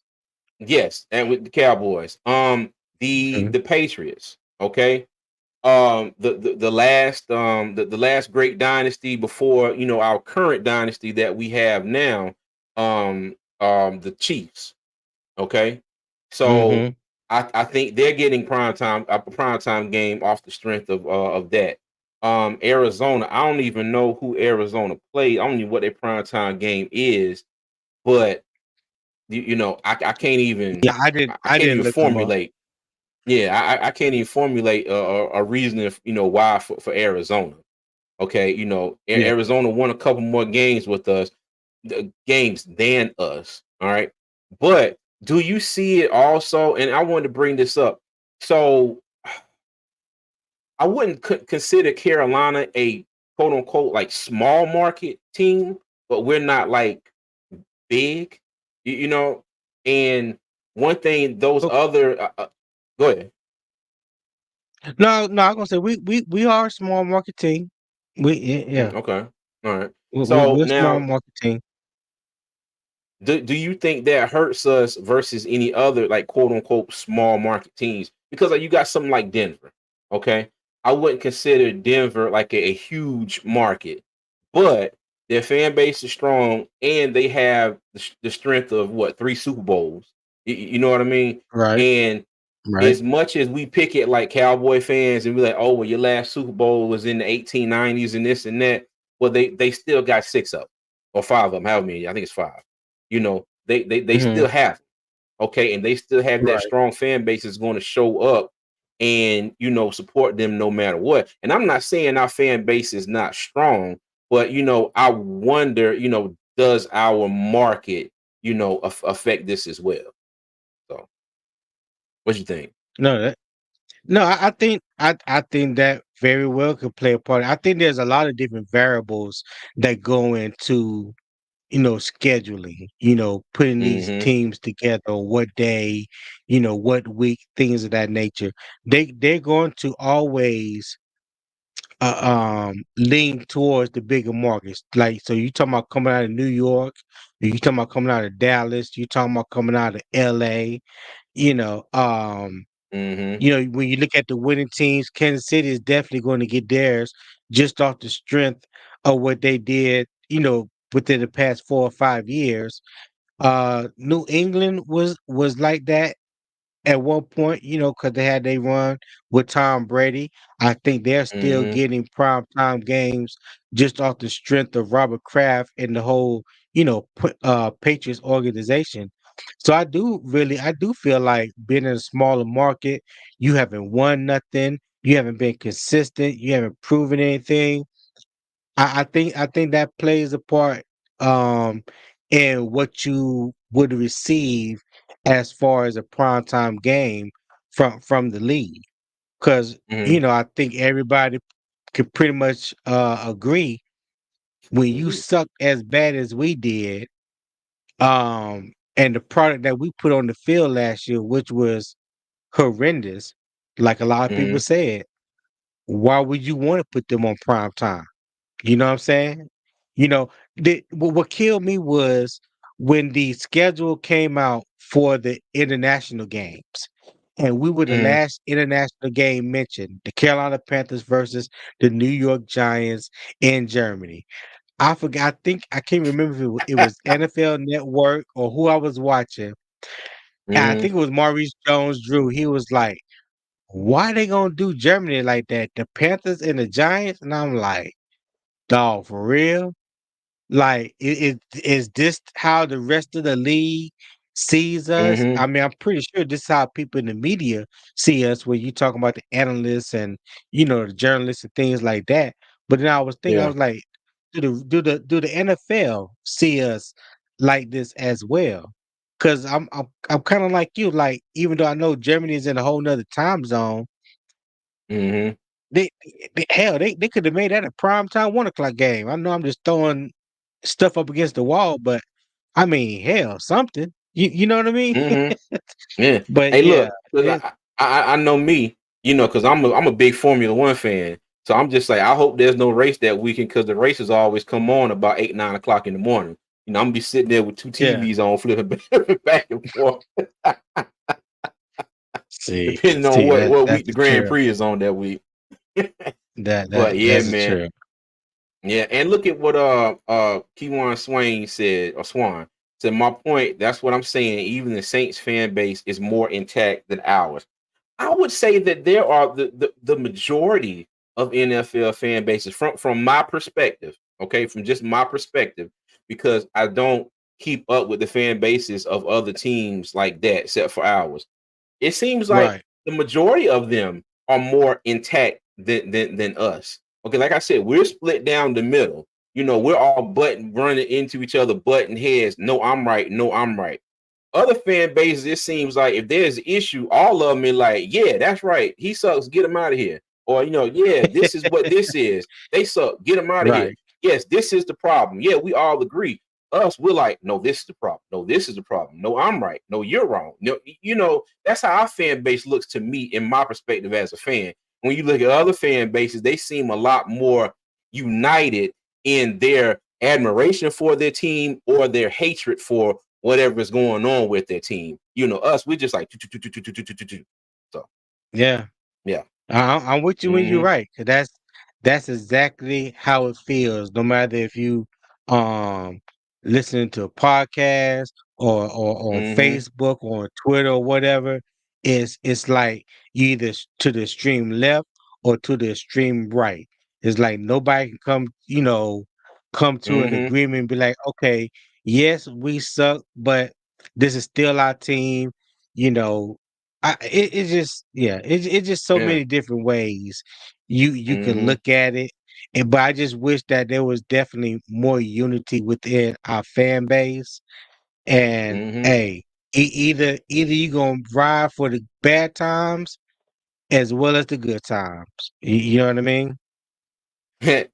Yes, and with the Cowboys. The Mhm. the Patriots, okay. The last the last great dynasty before our current dynasty that we have now, the Chiefs. Okay. So Mhm. I think they're getting prime time game off the strength of that. Arizona, I don't even know who Arizona played. I don't know what their prime time game is, but I can't even Yeah, I didn't. I I can't didn't even look them up. formulate. Yeah, I can't even formulate a reason if why for Arizona. Okay, Yeah. Arizona won a couple more games with us, games than us. All right, but do you see it also? And I wanted to bring this up. So I wouldn't consider Carolina a quote unquote like small market team, but we're not like big, you know. And one thing those Oh, other go ahead. no, I'm gonna say we are a small market team. Yeah, Okay. All right. we're So a small now, market team. do you think that hurts us versus any other like quote unquote small market teams? Because like, you got something like Denver. Okay. I wouldn't consider Denver like a huge market, but their fan base is strong and they have the strength of what, three Super Bowls. You know what I mean? Right, And right. as much as we pick it like Cowboy fans and be like, oh, well, your last Super Bowl was in the 1890s and this and that. Well, they still got six of them or five of them. How many? I think it's five. You know, they Hmm. still have it, okay, and they still have that Right. strong fan base that's going to show up and support them no matter what. And I'm not saying our fan base is not strong, but I wonder, does our market, affect this as well? So, what you think? No, no. I think that very well could play a part. I think there's a lot of different variables that go into scheduling. Putting these Mm-hmm. teams together, or what day, what week, things of that nature. They're going to always lean towards the bigger markets. Like, so you talking about coming out of New York, you talking about coming out of Dallas, you talking about coming out of LA, you know, um, Mm-hmm. when you look at the winning teams, Kansas City is definitely going to get theirs just off the strength of what they did, within the past 4 or 5 years. New England was like that at one point, because they had they run with Tom Brady. I think they're still Mm-hmm. getting prime time games just off the strength of Robert Kraft and the whole, Patriots organization. So I do feel like being in a smaller market, you haven't won nothing, you haven't been consistent, you haven't proven anything. I think that plays a part um in what you would receive as far as a primetime game from the league. Because Mm-hmm. I think everybody could pretty much agree when you suck as bad as we did, and the product that we put on the field last year, which was horrendous, like a lot of people Mm-hmm. said, why would you want to put them on prime time? You know what I'm saying? You know, what killed me was when the schedule came out for the international games. And we were the Mm-hmm. last international game mentioned, the Carolina Panthers versus the New York Giants in Germany. I forgot, I think I can't remember if it was NFL Network or who I was watching. And I Mm-hmm. think it was Maurice Jones-Drew. He was like, why they gonna do Germany like that? The Panthers and the Giants? And I'm like, dog, for real? Like, is this how the rest of the league sees us? Mm-hmm. I mean, I'm pretty sure this is how people in the media see us when you talking about the analysts and the journalists and things like that. But then I was thinking, I Yeah. was like, do the NFL see us like this as well? Because I'm kind of like you. Like, even though I know Germany is in a whole nother time zone, Mm-hmm. they, hell, they could have made that a prime time 1 o'clock game. I know I'm just throwing stuff up against the wall, but I mean, hell, something. You know what I mean? Mm-hmm. Yeah. But Hey, yeah, look, 'cause it, I know me, because I'm a big Formula One fan. So I'm just like, I hope there's no race that weekend because the races always come on about 8, 9 o'clock in the morning. I'm gonna be sitting there with two yeah. TVs on, flipping back and forth, depending on See what that what that's week the the Grand true. Prix is on that week. But yeah, That's the man. true. Yeah, and look at what Keywan Swain said, or Swan said. My point. That's what I'm saying. Even the Saints fan base is more intact than ours. I would say that there are the majority of NFL fan bases from my perspective. Okay, from just my perspective, because I don't keep up with the fan bases of other teams like that, except for ours. It seems like Right. the majority of them are more intact than us. Okay, like I said, we're split down the middle. We're all button running into each other, button heads. No, I'm right. No, I'm right. Other fan bases, it seems like if there's an issue, all of them are like, yeah, that's right. He sucks. Get him out of here. Or, yeah, this is what this is. They suck. Get him out of here. Right. Yes, this is the problem. Yeah, we all agree. Us, we're like, no, this is the problem. No, this is the problem. No, I'm right. No, you're wrong. No, that's how our fan base looks to me, in my perspective as a fan. When you look at other fan bases, they seem a lot more united in their admiration for their team or their hatred for whatever is going on with their team. Us, we're just like, so Yeah. yeah. I'm with you when you're Mm-hmm. right, 'cause that's exactly how it feels. No matter if you um listening to a podcast or on Mm-hmm. Facebook or on Twitter or whatever, it's like you either to the extreme left or to the extreme right. It's like nobody can come to an Mm-hmm. agreement and be like, okay, yes, we suck, but this is still our team. You know, it's just yeah, it's just so Yeah. many different ways you can Mm-hmm. look at it, and but I just wish that there was definitely more unity within our fan base. And Mm-hmm. hey, either you gonna ride for the bad times as well as the good times. You know what I mean?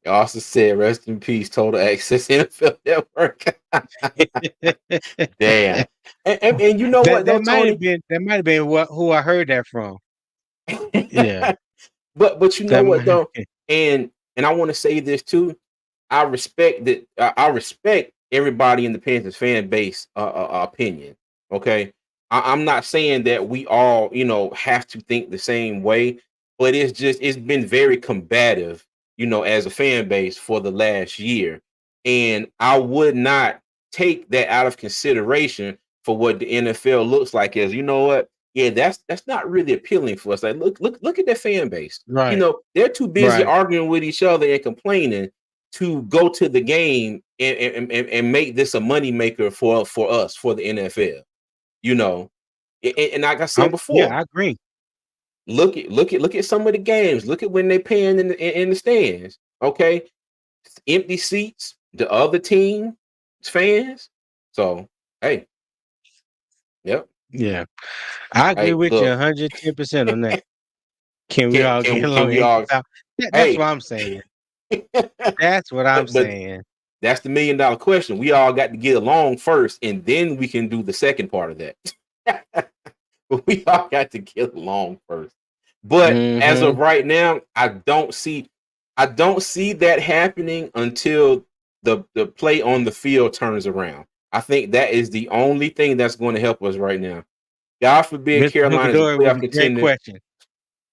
Also said, rest in peace, total access NFL network. Damn. And you know that what though, Tony? that might have been who I heard that from. Yeah, but you know that what might. though, and I want to say this too. I respect that. I respect everybody in the Panthers fan base opinion. Okay, I'm not saying that we all have to think the same way, but it's been very combative, as a fan base for the last year, and I would not take that out of consideration for what the NFL looks like. As you know what, yeah, that's not really appealing for us. Like, look at that fan base. Right, They're too busy right. arguing with each other and complaining to go to the game and make this a money maker for us, for the NFL. You know, and like I said Yeah, before, I agree. look at some of the games. Look at when they paying in the stands. Okay, empty seats. The other team fans. So hey, yep. Yeah, I agree Hey, with you look, 110% on that. Can we can all can get we can along we and all? get out? That's what Hey, I'm saying. That's what I'm but saying. that's the $1 million question. We all got to get along first, and then we can do the second part of that. But we all got to get along first. But as Hmm. of right now, I don't see that happening until the play on the field turns around. I think that is the only thing that's going to help us right now. God forbid Mr. Carolina is a Hookador, it was playoff a great contender question.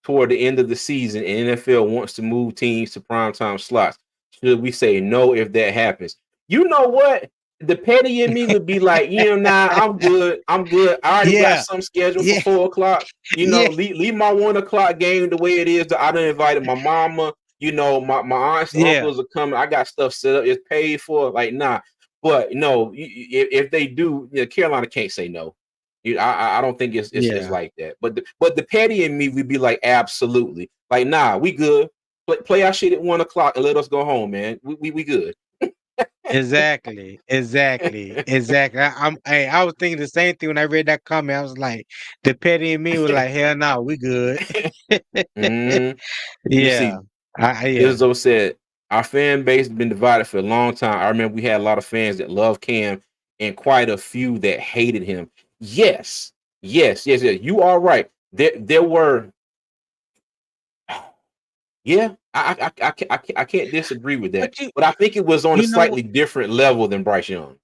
toward the end of the season and NFL wants to move teams to primetime slots. Should we say no if that happens? You know what? The petty in me would be like, nah, I'm good. I'm good. I already got Yeah, some scheduled for yeah, 4 o'clock. yeah, Leave my 1 o'clock game the way it is. I done invited my mama. My aunts and yeah, uncles are coming. I got stuff set up. It's paid for. Like, nah. But no, if they do, Carolina can't say no. I don't think it's yeah. like that. But the petty in me would be like, absolutely. Like, nah, we good. Play our shit at 1 o'clock and let us go home, man. We good. Exactly, exactly, exactly. Hey, I was thinking the same thing when I read that comment. I was like, the petty in me was like, hell no, we good. Mhm. You Yeah, see, yeah, Izzo said our fan base has been divided for a long time. I remember we had a lot of fans that loved Cam and quite a few that hated him. Yes, yes. You are right. There were. Yeah, I can't disagree with that. but you, But I think it was on a you know, slightly different level than Bryce Young.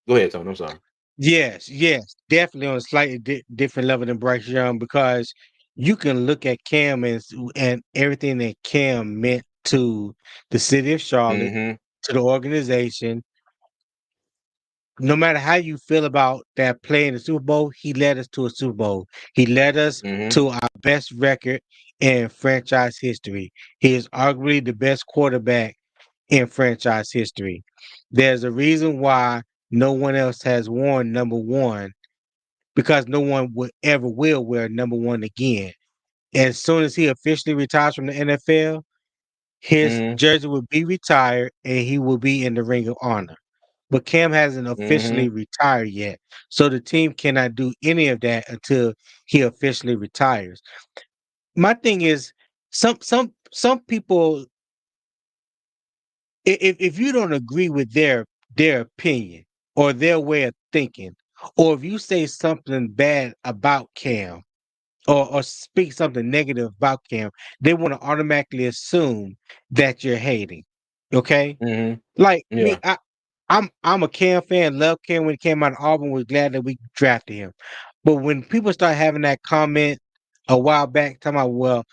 Go ahead, Tony. I'm sorry. yes, yes, definitely on a slightly different level than Bryce Young because you can look at Cam and everything that Cam meant to the city of Charlotte, Mm-hmm. to the organization. No matter how you feel about that play in the Super Bowl, he led us to a Super Bowl. He led us Mm-hmm. to our best record in franchise history. He is arguably the best quarterback in franchise history. There's a reason why no one else has worn number one because no one would ever will wear number one again. As soon as he officially retires from the NFL, his Mm-hmm. jersey will be retired and he will be in the Ring of Honor. But Cam hasn't officially Mm-hmm. retired yet. So the team cannot do any of that until he officially retires. My thing is some people if you don't agree with their their opinion or their way of thinking, or if you say something bad about Cam or speak something negative about Cam, they want to automatically assume that you're hating. Okay? Mhm. Like me, Yeah. I'm a Cam fan, love Cam when he came out of Auburn, was glad that we drafted him. But when people start having that comment a while back, talking about, well,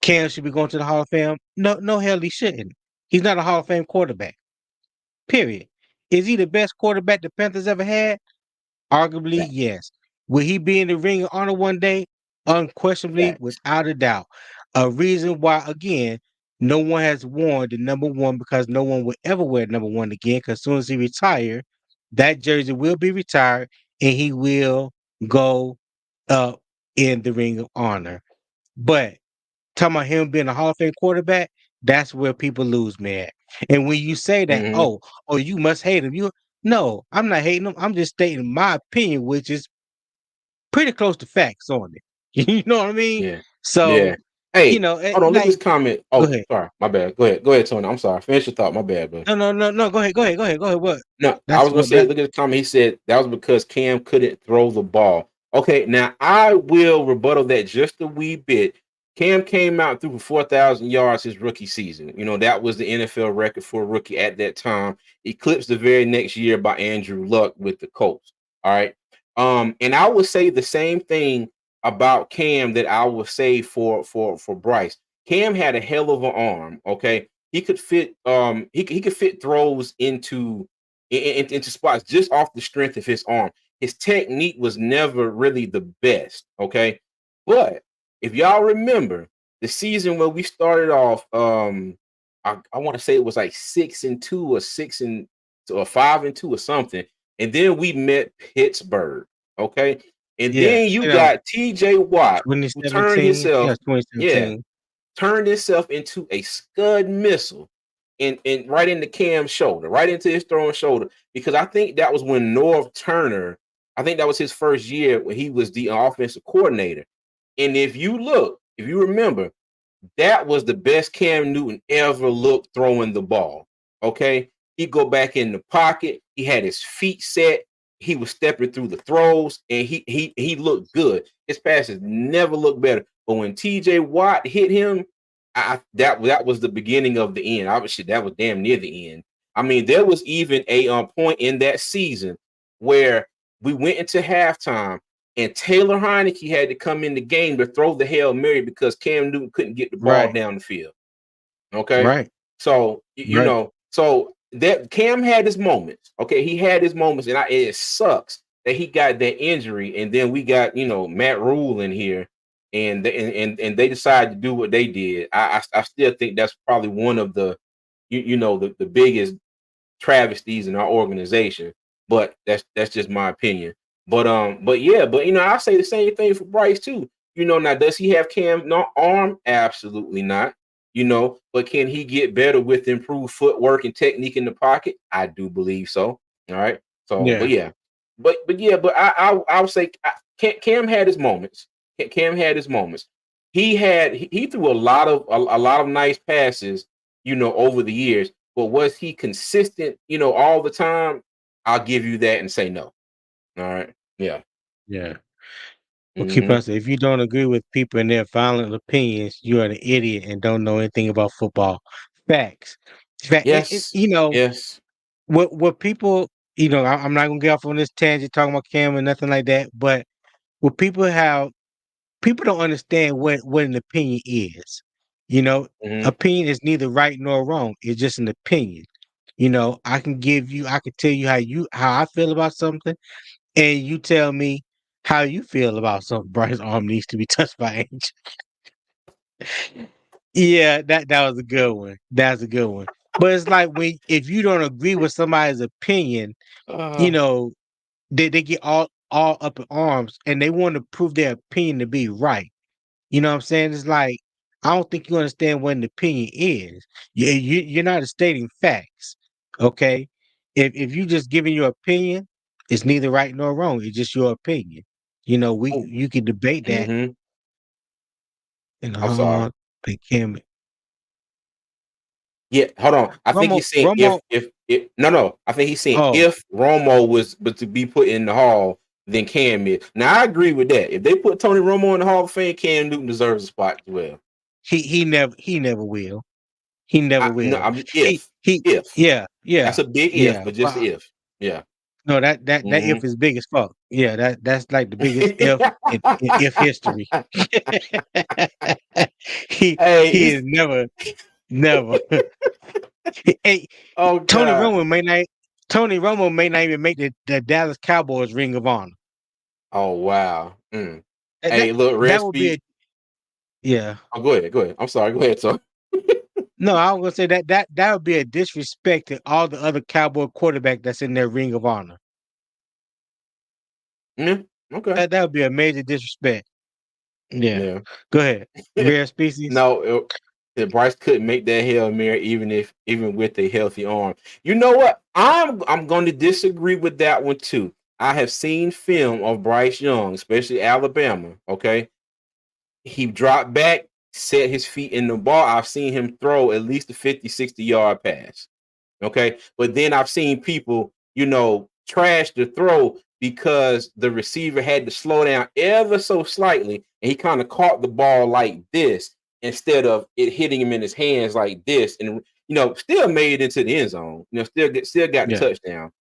Cam should be going to the Hall of Fame. No, hell, he shouldn't. He's not a Hall of Fame quarterback. Period. Is he the best quarterback the Panthers ever had? Arguably, Facts. yes. Will he be in the Ring of Honor one day? Unquestionably, Facts. without a doubt. A reason why, again, no one has worn the number one because no one will ever wear number one again. Because as soon as he retire, that jersey will be retired and he will go up in the Ring of Honor. But talking about him being a Hall of Fame quarterback, that's where people lose me at. And when you say that, Mhm. oh, you must hate him. No, I'm not hating him. I'm just stating my opinion, which is pretty close to facts on it. You know what I mean? Yeah. So, Yeah. Hey, hold on. Look at like, this comment. go Oh, ahead. sorry. My bad. Go ahead. Go ahead, Tony. I'm sorry. Finish your thought. My bad, bro. No. Go ahead. What? No, I That's was gonna what say, that. look at the comment. He said that was because Cam couldn't throw the ball. Okay, now I will rebuttal that just a wee bit. Cam came out and threw for 4,000 yards his rookie season. You know, that was the NFL record for a rookie at that time, eclipsed the very next year by Andrew Luck with the Colts. All right. And I would say the same thing about Cam that I would say for Bryce. Cam had a hell of an arm. Okay. He could fit he could fit throws into spots just off the strength of his arm. His technique was never really the best, okay? But if y'all remember the season where we started off, I want to say it was like 6-2 or 5-2 or something, and then we met Pittsburgh, okay? And Yeah, then you got TJ Watt, who turned 2017. Yeah, himself, yeah, 2017. turned himself into a scud missile and right into Cam's shoulder, right into his throwing shoulder. Because I think that was when Norv Turner, I think that was his first year when he was the offensive coordinator. And if you remember, that was the best Cam Newton ever looked throwing the ball. Okay. He'd go back in the pocket. He had his feet set. He was stepping through the throws and he looked good. His passes never looked better. But when TJ Watt hit him, that was the beginning of the end. Obviously, that was damn near the end. I mean, there was even a point in that season where we went into halftime and Taylor Heineke had to come in the game to throw the Hail Mary because Cam Newton couldn't get the ball Right, down the field. Okay. right, So, right. so that Cam had his moments. Okay. He had his moments, and it sucks that he got that injury. And then we got, Matt Rule in here and they decided to do what they did. I still think that's probably one of the, the biggest travesties in our organization. But that's just my opinion. But yeah, but I say the same thing for Bryce too. Now does he have Cam no arm? Absolutely not. But can he get better with improved footwork and technique in the pocket? I do believe so. All right. So, but Yeah, yeah, but yeah, but I would say Cam had his moments. Cam had his moments. He threw a lot of nice passes, over the years. But was he consistent, all the time? I'll give you that and say no. All right. Yeah. yeah. Well, keep Hmm. on saying, if you don't agree with people and their violent opinions, you are an idiot and don't know anything about football. Facts. Fact. Yes. Yes. What people, I'm not gonna get off on this tangent talking about Cam and nothing like that. But what people don't understand what an opinion is. You know, Hmm. opinion is neither right nor wrong. It's just an opinion. I can tell you how I feel about something, and you tell me how you feel about something. Bryce arm needs to be touched by Angel. Yeah, that was a good one. That's a good one. But it's like when if you don't agree with somebody's opinion, you Uh, know, they get all up in arms and they want to prove their opinion to be right. You know what I'm saying? It's like I don't think you understand what an opinion is. You're not stating facts. Okay? If you just giving your opinion, it's neither right nor wrong. It's just your opinion. We oh, you can debate that. hmm. I'm Hold sorry. on. They can Yeah. Hold on. I think Romo he's saying Romo No. I think he's saying Oh, if Romo was to be put in the Hall, then Cam is. Now I agree with that. If they put Tony Romo in the Hall of Fame, Cam Newton deserves a spot as well. he never will. He never No, will. I mean He he if yeah, that's yeah, a big if, yeah. but just if. Yeah. No, that Hmm. if is big as fuck. Yeah, that's like the biggest if in if history. Hey, He is never. Hey, oh Tony god. Romo may not Tony Romo may not even make the Dallas Cowboys Ring of Honor. Oh wow. Mm. That that, Hey, look, that would be a Respi. yeah. Oh, go ahead. Go ahead. I'm sorry. Go ahead. So. No, I was gonna say that would be a disrespect to all the other Cowboy quarterback that's in their Ring of Honor. Yeah. Okay. That would be a major disrespect. Yeah. Yeah. Go ahead. Rare species. No, that Bryce couldn't make that Hail Mary even with a healthy arm. You know what? I'm going to disagree with that one too. I have seen film of Bryce Young, especially Alabama. Okay, he dropped back, set his feet in the ball. I've seen him throw at least a 50, 60-yard pass. Okay. But then I've seen people, trash the throw because the receiver had to slow down ever so slightly. And he kind of caught the ball like this instead of it hitting him in his hands like this. And, still made it into the end zone, still got the Yeah. touchdown.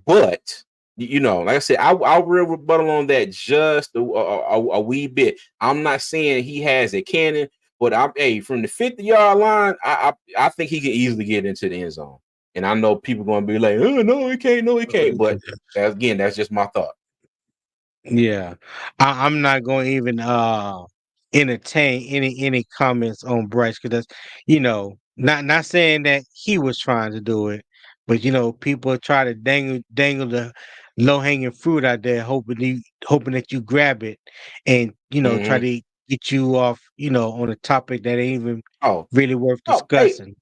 But, like I said, I'll real rebuttal on that just a wee bit. I'm not saying he has a cannon, but from the 50-yard line, I think he can easily get into the end zone. And I know people going to be like, "Oh no, he can't! No, he can't!" But that's just my thought. Yeah, I'm not going to even entertain any comments on Bryce because that's not saying that he was trying to do it, but people try to dangle the low hanging fruit out there, hoping that you grab it, and try Hmm. to get you off on a topic that ain't even Oh really worth no, hey, discussing.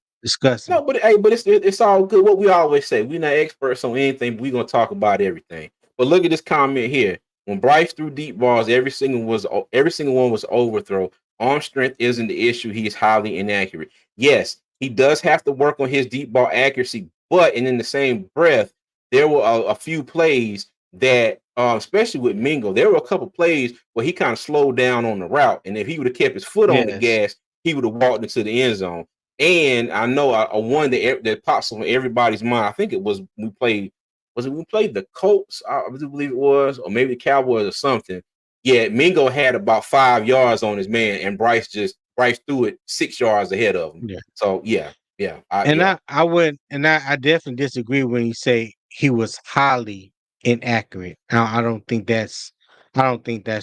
no, but it's all good. What we always say, we're not experts on anything, but we're gonna talk about everything. But look at this comment here. When Bryce threw deep balls, every single one was overthrow. Arm strength isn't the issue. He is highly inaccurate. Yes, he does have to work on his deep ball accuracy, but in the same breath, there were a few plays that, especially with Mingo, there were a couple plays where he kind of slowed down on the route, and if he would have kept his foot on the Yes, gas, he would have walked into the end zone. And I know a one that pops on everybody's mind. I think it was we played the Colts, I do believe it was, or maybe the Cowboys or something. Yeah, Mingo had about 5 yards on his man, and Bryce threw it 6 yards ahead of him. yeah. So yeah, And yeah. I would and I definitely disagree when you say he was highly inaccurate. I don't think that's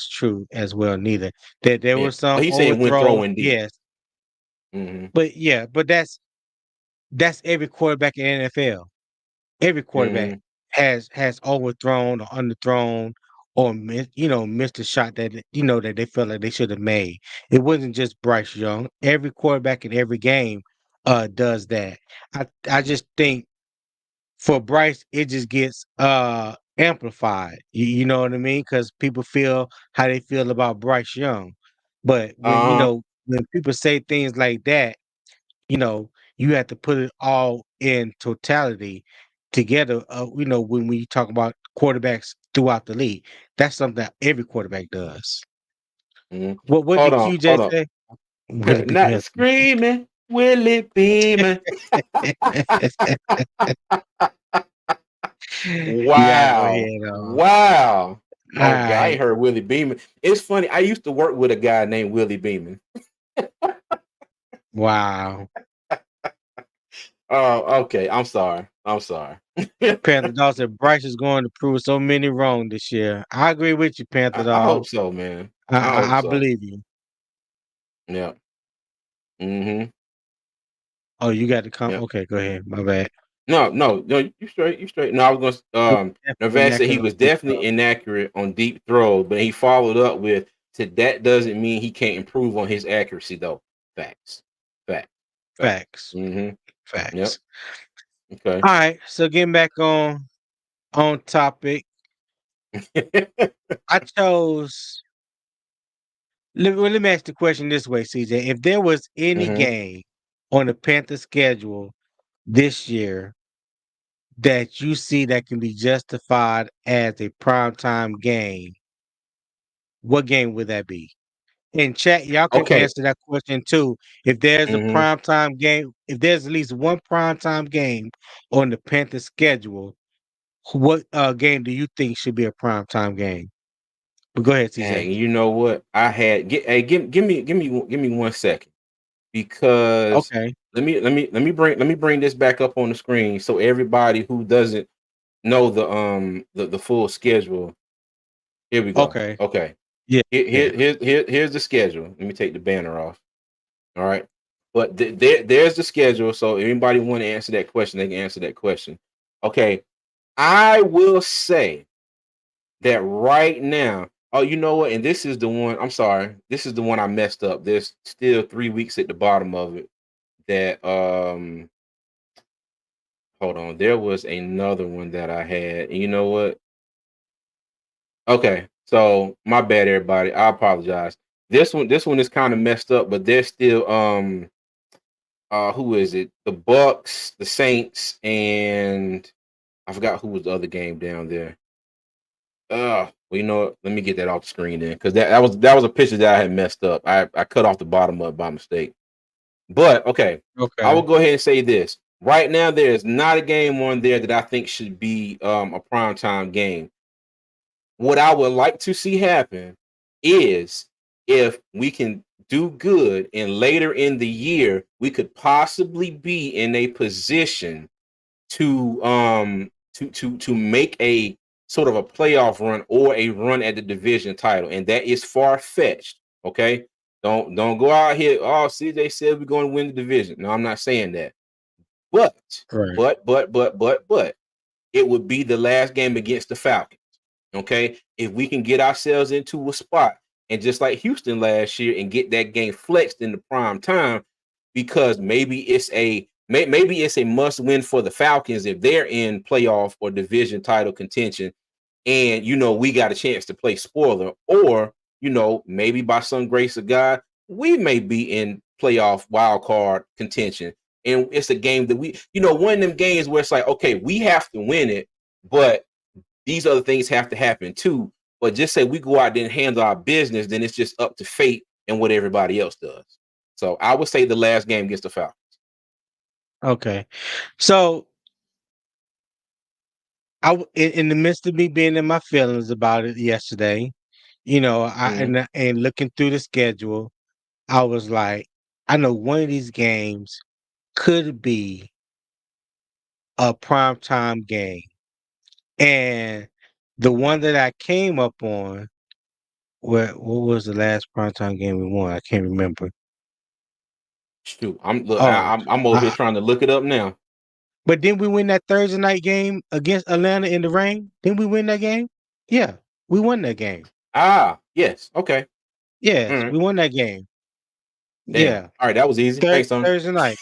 true as well neither. That there Yeah. was some But he's saying when overthrows, throwing deep. yes. Hmm. But that's every quarterback in NFL. Every quarterback Hmm. has overthrown or underthrown or missed a shot that that they felt like they should have made. It wasn't just Bryce Young. Every quarterback in every game does that. I just think for Bryce it just gets amplified. You know what I mean? Because people feel how they feel about Bryce Young. But when Uh-huh. when people say things like that, you know, you have to put it all in totality together. When we talk about quarterbacks throughout the league, that's something that every quarterback does. Hmm. What Hold did on, hold QJ on. say? Will it be Not screaming, Willie Beeman. You gotta go Wow. ahead. Wow. All Okay, I right. ain't heard Willie Beeman. It's funny. I used to work with a guy named Willie Beeman. Wow. Oh, okay. I'm sorry. I'm sorry. Panther Dog said Bryce is going to prove so many wrong this year. I agree with you, Panther I Dog. hope so, man. I, I hope I so. believe you. Yeah. Mm-hmm. Oh, you got to come. Yeah. Okay, go ahead. My bad. No. You straight. You straight. No, I was gonna. He was definitely Navas said he inaccurate on was deep definitely throw. inaccurate on deep throw, but he followed up with, "Said that doesn't mean he can't improve on his accuracy, though." Facts. Fact. Fact. Facts. Mm-hmm. Yep. Facts. Okay. All right. So getting back on topic, I chose. Let me ask the question this way, CJ. If there was any Mm-hmm. game on the Panthers schedule this year that you see that can be justified as a primetime game, what game would that be? In chat, y'all can Okay. answer that question too. If there's a Hmm. primetime game, if there's at least one primetime game on the Panthers schedule, what game do you think should be a primetime game? But go ahead, CJ. Dang, you know what? I had hey, give me 1 second because Okay. let me bring this back up on the screen so everybody who doesn't know the full schedule. Here we go. Okay. Okay. Yeah. Yeah. Here's the schedule. Let me take the banner off. All right. But there's the schedule. So anybody want to answer that question, they can answer that question. Okay. I will say that right now. Oh, you know what? And this is the one. I'm sorry. This is the one I messed up. There's still 3 weeks at the bottom of it. That hold on. There was another one that I had. And you know what? Okay. So my bad, everybody. I apologize. This one is kind of messed up, but there's still who is it? The Bucks, the Saints, and I forgot who was the other game down there. Well, you know what? Let me get that off the screen then, because that was a picture that I had messed up. I cut off the bottom of it by mistake. But okay, I will Okay. go ahead and say this. Right now, there is not a game on there that I think should be a primetime game. What I would like to see happen is if we can do good and later in the year we could possibly be in a position to make a sort of a playoff run or a run at the division title, and that is far fetched. Okay, don't go out here. Oh, CJ said we're going to win the division. No, I'm not saying that. But Right. but it would be the last game against the Falcons. Okay, if we can get ourselves into a spot and just like Houston last year and get that game flexed in the prime time, because maybe it's a must win for the Falcons if they're in playoff or division title contention, and we got a chance to play spoiler, or maybe by some grace of God we may be in playoff wild card contention, and it's a game that one of them games where it's like, okay, we have to win it, but these other things have to happen too. But just say we go out there and handle our business, then it's just up to fate and what everybody else does. So I would say the last game against the Falcons. Okay. So in the midst of me being in my feelings about it yesterday, Mhm. and looking through the schedule, I was like, I know one of these games could be a primetime game. And the one that I came up on, what was the last primetime game we won? I can't remember. Shoot, I'm look, Oh, I'm over here I, trying to look it up now. but didn't we win that Thursday night game against Atlanta in the rain? Didn't we win that game? Yeah, we won that game. Ah, yes, okay, all Yes, right, we won that game. damn, Yeah, all right, that was easy. Thanks, Tony. Thursday night.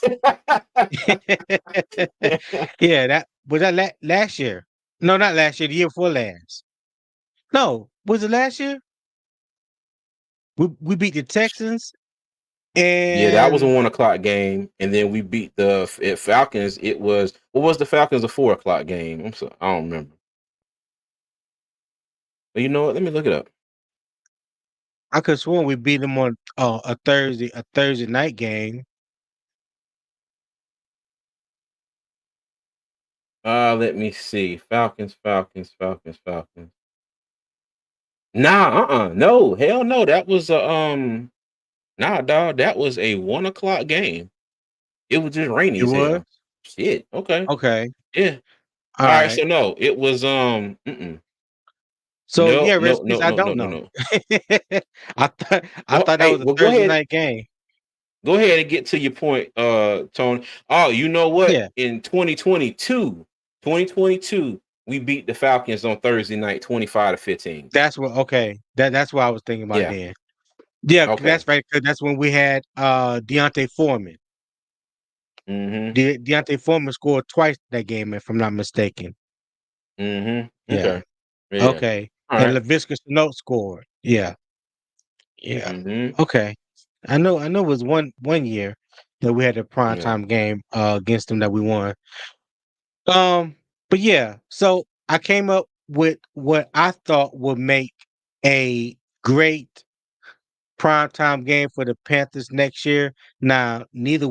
Yeah, that was that last year. No, not last year. The year before last. No, was it last year? We beat the Texans Yeah, that was a and 1 o'clock game, and then we beat the Falcons. It was what was the Falcons a 4 o'clock game? I don't remember. But you know what? Let me look it up. I could sworn we beat them on a Thursday night game. Let me see. Falcons, Falcons, Falcons, Falcons. Nah, no, hell no. That was nah, dog. That was a 1 o'clock game. It was just rainy It as was hell. Shit. Okay. okay. Yeah. All All right. right. So no, it was So no, yeah, no, rest in peace. no, I no, no, don't no, know. no. I Well, thought that hey, was a well, Thursday night game. go ahead and get to your point, Tony. Oh, you know what? Yeah, In 2022, we beat the Falcons on Thursday night, 25-15. that's what. Okay, that's what I was thinking about Yeah. then. Yeah, Okay. that's right. Because that's when we had Deontay Foreman. Mm-hmm. Deontay Foreman scored twice that game, if I'm not mistaken. Mm-hmm. Yeah. Okay. Yeah. Okay. All And right. Laviska Shenault scored. Yeah. Yeah. Mm-hmm. Okay. I know it was one year that we had a Yeah. primetime game against them that we won. Um But yeah, so I came up with what I thought would make a great primetime game for the Panthers next year. Now, neither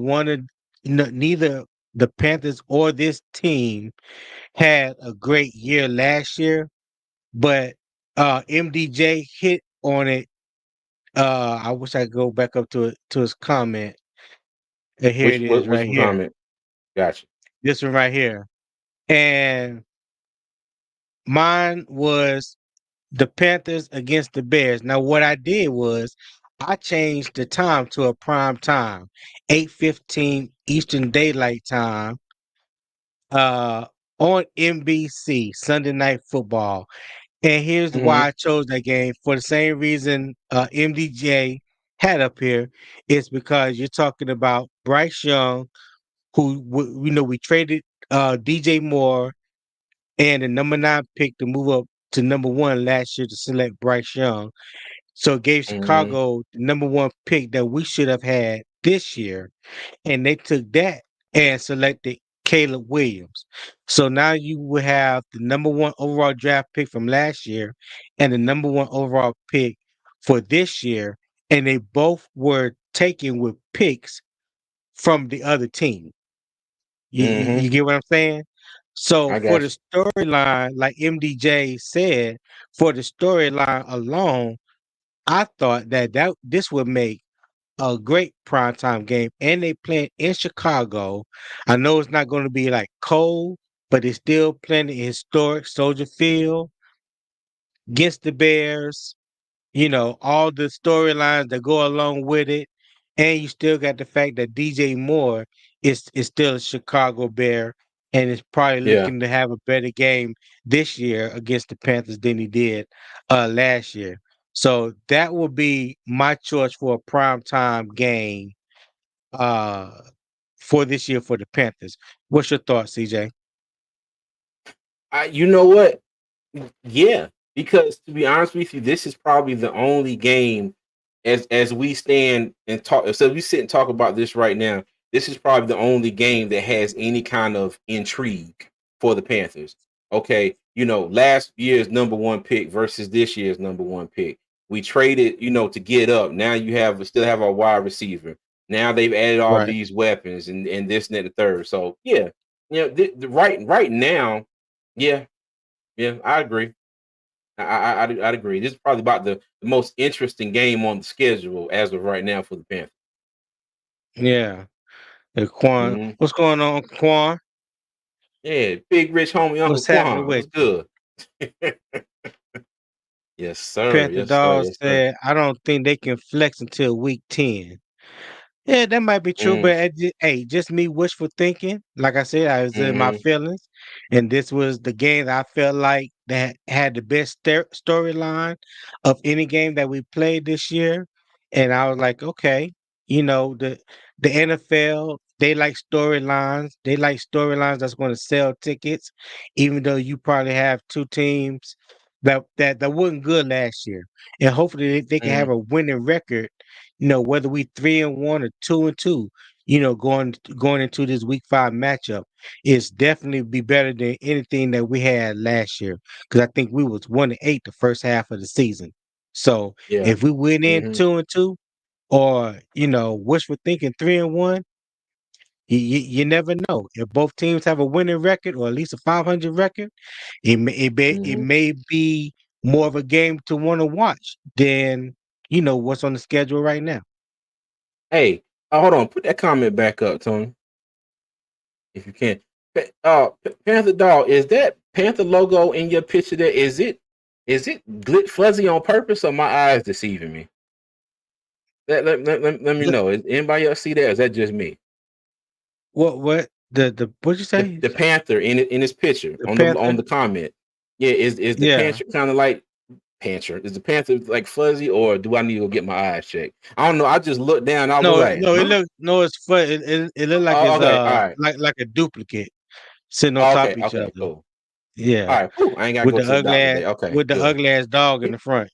the Panthers or this team had a great year last year, but MDJ hit on it. I wish I could go back up to his comment. And here it is, Which right one here. comment? Gotcha. This one right here, and mine was the Panthers against the Bears. Now, what I did was I changed the time to a prime time, 8:15 Eastern Daylight Time, uh, on NBC Sunday Night Football. And here's Hmm. why I chose that game for the same reason MDJ had up here. It's because you're talking about Bryce Young, who we traded DJ Moore and the number 9 pick to move up to number 1 last year to select Bryce Young. So it gave Hmm. Chicago the number 1 pick that we should have had this year. And they took that and selected Caleb Williams. So now you will have the number 1 overall draft pick from last year and the number 1 overall pick for this year. And they both were taken with picks from the other team. You Hmm. get what I'm saying? So I for got the you. storyline, like MDJ said, for the storyline alone, I thought that this would make a great primetime game. And they playing in Chicago. I know it's not going to be like cold, but it's still playing in historic Soldier Field against the Bears. All the storylines that go along with it. And you still got the fact that DJ Moore is still a Chicago Bear and is probably Yeah. looking to have a better game this year against the Panthers than he did last year. So that will be my choice for a primetime game uh, for this year for the Panthers. What's your thoughts, CJ? You know what? Yeah, because to be honest with you, this is probably the only game as we stand and talk. So we sit and talk about this right now. This is probably the only game that has any kind of intrigue for the Panthers. Okay, last year's number 1 pick versus this year's number 1 pick. We traded, to get up. Now we still have our wide receiver. Now they've added all Right. these weapons and this and that, the third. So yeah, right now, yeah, yeah, I agree. I'd agree. This is probably about the most interesting game on the schedule as of right now for the Panthers. Yeah. Hey, Quan, Hmm. what's going on, Quan? Yeah, big rich homie Uncle What's happening Quan. with What's you? good? Yes, sir. Panther Yes, sir. Dog Yes, sir. said, I don't think they can flex until week 10. Yeah, that might be true, Mm, but hey, just me wishful thinking. Like I said, I was in my hmm. feelings, and this was the game that I felt like that had the best storyline of any game that we played this year. And I was like, okay, the NFL they like storylines. They like storylines that's going to sell tickets, even though you probably have two teams that wasn't good last year, and hopefully they can have Mm, a winning record, whether we 3-1 or 2-2, going into this week 5 matchup, is definitely be better than anything that we had last year. Because I think we was 1-8 the first half of the season. So yeah. if we went in Hmm. 2-2, or wishful thinking 3-1, you never know. If both teams have a winning record or at least a 500 record, it Hmm. may be more of a game to want to watch than what's on the schedule right now. Hey, hold on. Put that comment back up, Tony, if you can. Panther Dog, is that Panther logo in your picture there? Is it glit fuzzy on purpose or my eyes deceiving me? Let me The, know. Is anybody else see that? Or is that just me? what the what'd you say? The panther in his picture The on Panther? the comment. Yeah, is the Yeah. panther kind of like panther? Is the panther like fuzzy, or do I need to go get my eyes checked? I don't know. I just looked down. I was No, like, no, huh? it's fun. It looked like Oh, it's okay, all right. like a duplicate sitting on Oh, top okay, of each okay, other. cool. All Yeah, right, whew, I ain't gotta with go the to the ugly doctor ass today. Okay, with the good. ugly ass dog in the front.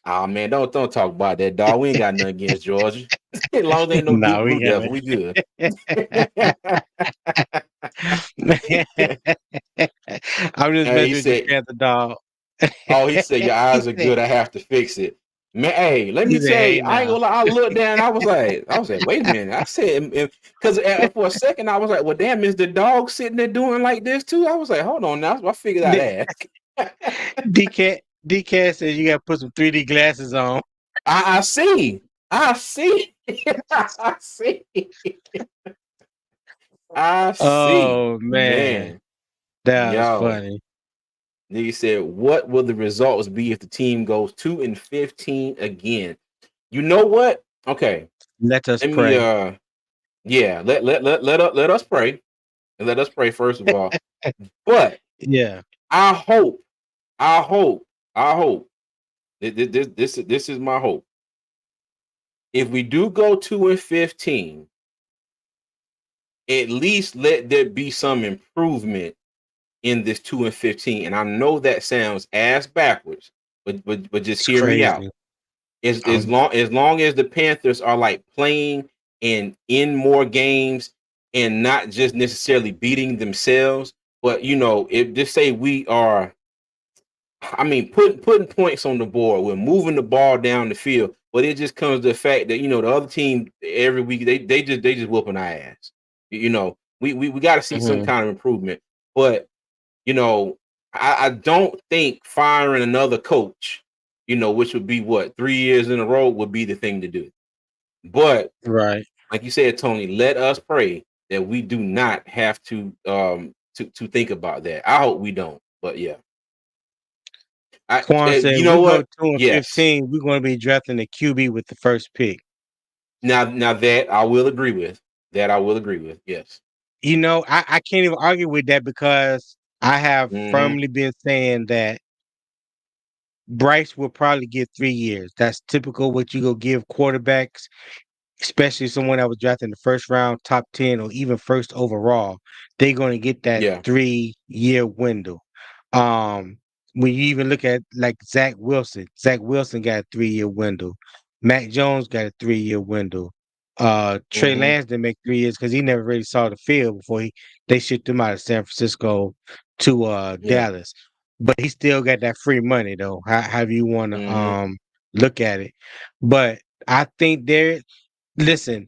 Oh man, don't talk about that dog. We ain't got nothing against Georgia. As long as ain't no No, Duke we Blue got Devil, we good. it. I'm just And he messing with your said, panther dog. "Oh, he said your he eyes are said, good. I have to fix it." Man, hey, let me tell hey you, I ain't now. gonna lie. I looked down. I was like, wait a minute. I said, because for a second I was like, well, damn, is the dog sitting there doing like this too? I was like, hold on now. So I figured I'd D- ask. DK says you gotta put some 3D glasses on. I see. I see. I see. I see. Oh man, Man, that was yo. funny. Nigga said, what will the results be if the team goes 2-15 again? You know what? Okay. Let us Let me pray. yeah, let us pray. And let us pray first of all. But Yeah, I hope, I hope, I hope this is my hope. If we do go 2-15, at least let there be some improvement in this 2-15. And I know that sounds ass backwards, but just it's hear me out. crazy. As Um, long as the Panthers are like playing and in more games and not just necessarily beating themselves, but if just say we are, I mean, putting points on the board, we're moving the ball down the field, but it just comes to the fact that the other team every week they just whooping our ass. We got to see some mhm, kind of improvement, but you know, I don't think firing another coach, which would be what 3 years in a row would be the thing to do. But right. like you said, Tony, let us pray that we do not have to think about that. I hope we don't. But yeah, Quan said you if know we go what? two and Yes. 15, we're going to be drafting the QB with the first pick. Now that I will agree with. That I will agree with. Yes. I can't even argue with that because I have Hmm. firmly been saying that Bryce will probably get 3 years. That's typical what you go give quarterbacks, especially someone that was drafted in the first round, top 10, or even first overall. They're going to get that Yeah. 3 year window. Um, when you even look at like Zach Wilson got a 3 year window. Mac Jones got a 3 year window. Trey Hmm. Lance didn't make 3 years because he never really saw the field before they shipped him out of San Francisco to Yeah. Dallas. But he still got that free money though. However you want to Hmm. look at it. But I think listen,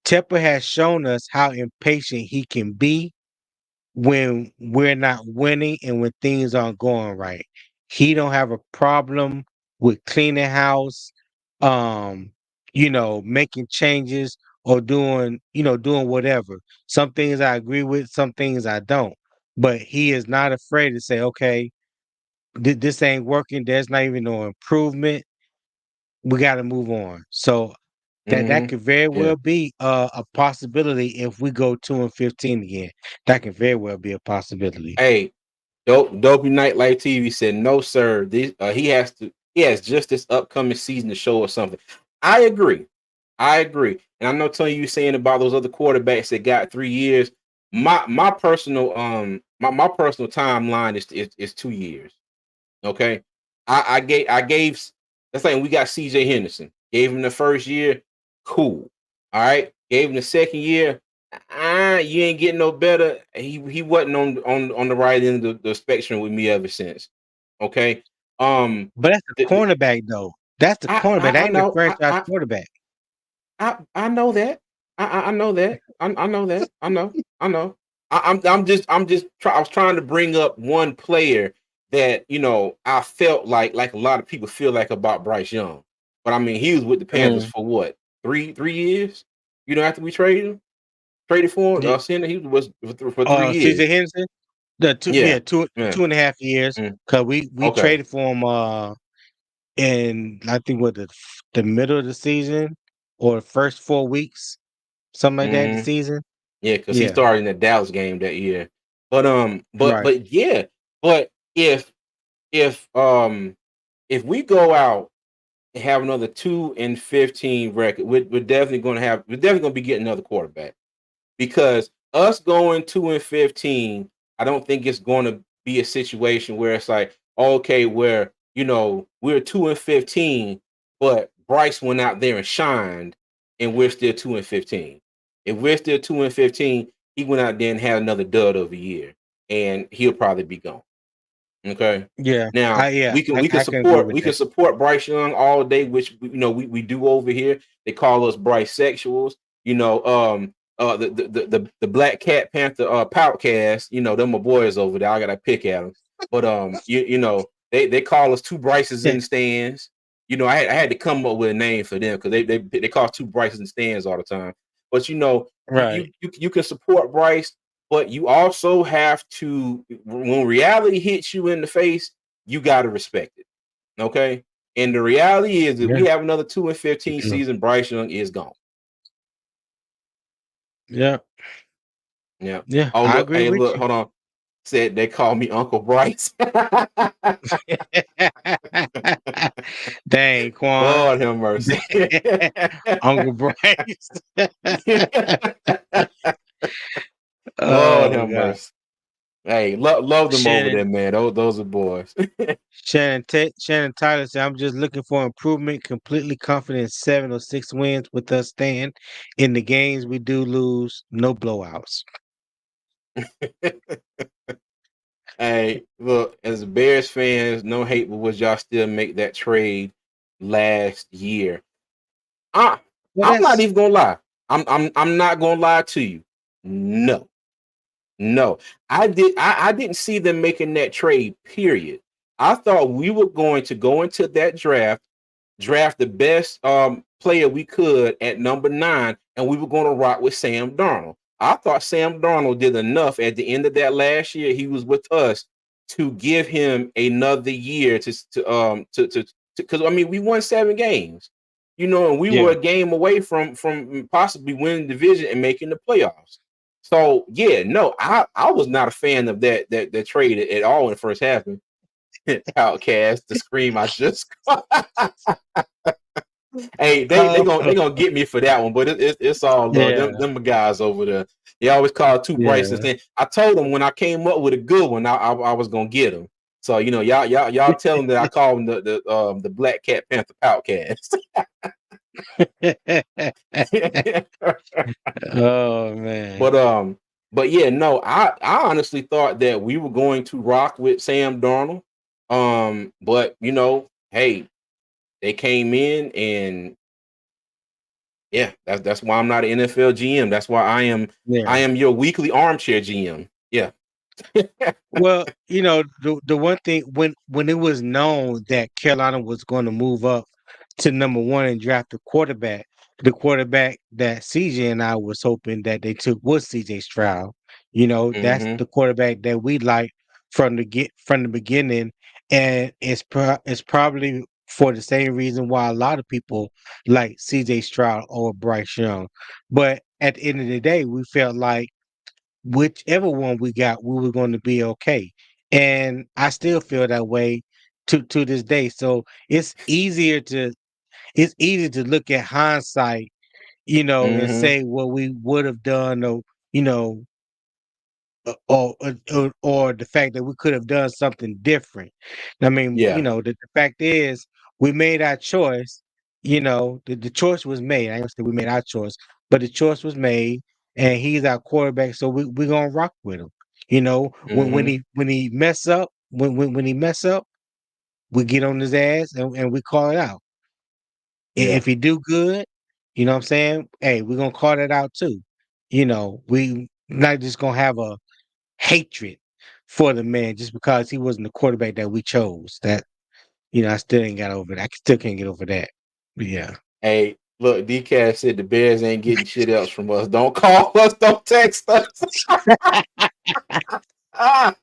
Tepper has shown us how impatient he can be when we're not winning and when things aren't going right. He don't have a problem with cleaning house, um, making changes or doing whatever. Some things I agree with, some things I don't. But he is not afraid to say, okay, this ain't working. There's not even no improvement. We got to move on. So that Hmm. could very Yeah. well be a possibility if we go 2-15 again. That can very well be a possibility. Hey, Dopey Nightlife TV said, no, sir. He has just this upcoming season to show us something. I agree. I agree. And I know Tony, you saying about those other quarterbacks that got 3 years. My personal my personal timeline is 2 years. Okay. I gave that's like we got CJ Henderson. Gave him the first year, cool. All right. Gave him the second year. You ain't getting no better. He wasn't on the right end of the spectrum with me ever since. Okay. But that's the the, the- cornerback, though. That's the cornerback. I That ain't the know. franchise quarterback. I know that. I know that. I know that. I know. I know. I was trying to bring up one player that I felt like a lot of people feel like about Bryce Young, but I mean he was with the Panthers Mm. for what 3 years? After we traded for him, Yeah. Center, he was for 3 years. CJ Henderson, the two yeah, Yeah, two yeah. 2.5 years. Mm, Cause we okay. traded for him in I think what the middle of the season or the first 4 weeks, something like that, the Hmm. season. Yeah, because he Yeah, started in the Dallas game that year. But right. yeah, but if if we go out and have another 2-15 record, we're definitely gonna be getting another quarterback because us going 2-15, I don't think it's going to be a situation where it's like okay, where we're 2-15, but Bryce went out there and shined, and we're still 2-15. If we're still 2-15. he went out there and had another dud of a year, and he'll probably be gone. Okay. Yeah. Now we can I can agree support with that. Bryce Young all day, which we do over here. They call us Bryce sexuals. The Black Cat Panther podcast. Them my boys over there. I gotta pick at them. But they call us two Bryces in Yeah. the stands. I had to come up with a name for them because they call us two Bryces in the stands all the time. But Right. you can support Bryce, but you also have to, when reality hits you in the face, you got to respect it. Okay. And the reality is, if Yeah. we have another 2-15 Yeah. season, Bryce Young is gone. Yeah. Yeah. Yeah. Oh, I look. agree Hey, with look. you. Hold on. Said they call me Uncle Bryce. Dang, Quan. Lord have mercy. Uncle Bryce. Lord Oh have God. mercy. Hey, love them over Shannon there, man. Those are boys. Shannon Tyler said, I'm just looking for improvement. Completely confident in 7 or 6 wins with us staying in the games we do lose. No blowouts. Hey, look, as Bears fans, no hate, but would y'all still make that trade last year? I Well, I'm not that's even gonna lie. I'm not gonna lie to you. No, no. I didn't see them making that trade, period. I thought we were going to go into that draft the best player we could at number 9, and we were going to rock with Sam Darnold. I thought Sam Darnold did enough at the end of that last year he was with us to give him another year to because I mean we won 7 games, and we were yeah. a game away from possibly winning the division and making the playoffs. So yeah, no, I was not a fan of that trade at all when it first happened. Outcast, the scream I just Hey, they Oh, gonna get me for that one, but it's all love. yeah, Them guys over there. They always call two Bryson yeah. thing. I told them when I came up with a good one, I was gonna get them. So y'all tell them that I call them the Black Cat Panther Podcast. Oh man. but but yeah, no, I honestly thought that we were going to rock with Sam Darnold. But hey, they came in and yeah, that's why I'm not an NFL GM. That's why I Yeah. am your weekly armchair GM. Yeah. Well, the one thing when it was known that Carolina was going to move up to number 1 and draft a quarterback, the quarterback that CJ and I was hoping that they took was CJ Stroud. That's hmm the quarterback that we like from the beginning, and it's probably for the same reason why a lot of people like CJ Stroud or Bryce Young. But at the end of the day, we felt like whichever one we got, we were going to be okay. And I still feel that way to this day. So it's easy to look at hindsight, and hmm say what we would have done, or you know, or the fact that we could have done something different. I mean, Yeah. the fact is we made our choice. The choice was made. I ain't gonna say we made our choice, but the choice was made, and he's our quarterback, so we're gonna rock with him. When hmm he mess up, when he mess up, we get on his ass and we call it out. Yeah. If he do good, you know what I'm saying? Hey, we're gonna call that out too. We not just gonna have a hatred for the man just because he wasn't the quarterback that we chose. That I still ain't got over that. I still can't get over that. But yeah. Hey, look, DCAT said the Bears ain't getting shit else from us. Don't call us, don't text us. Ah,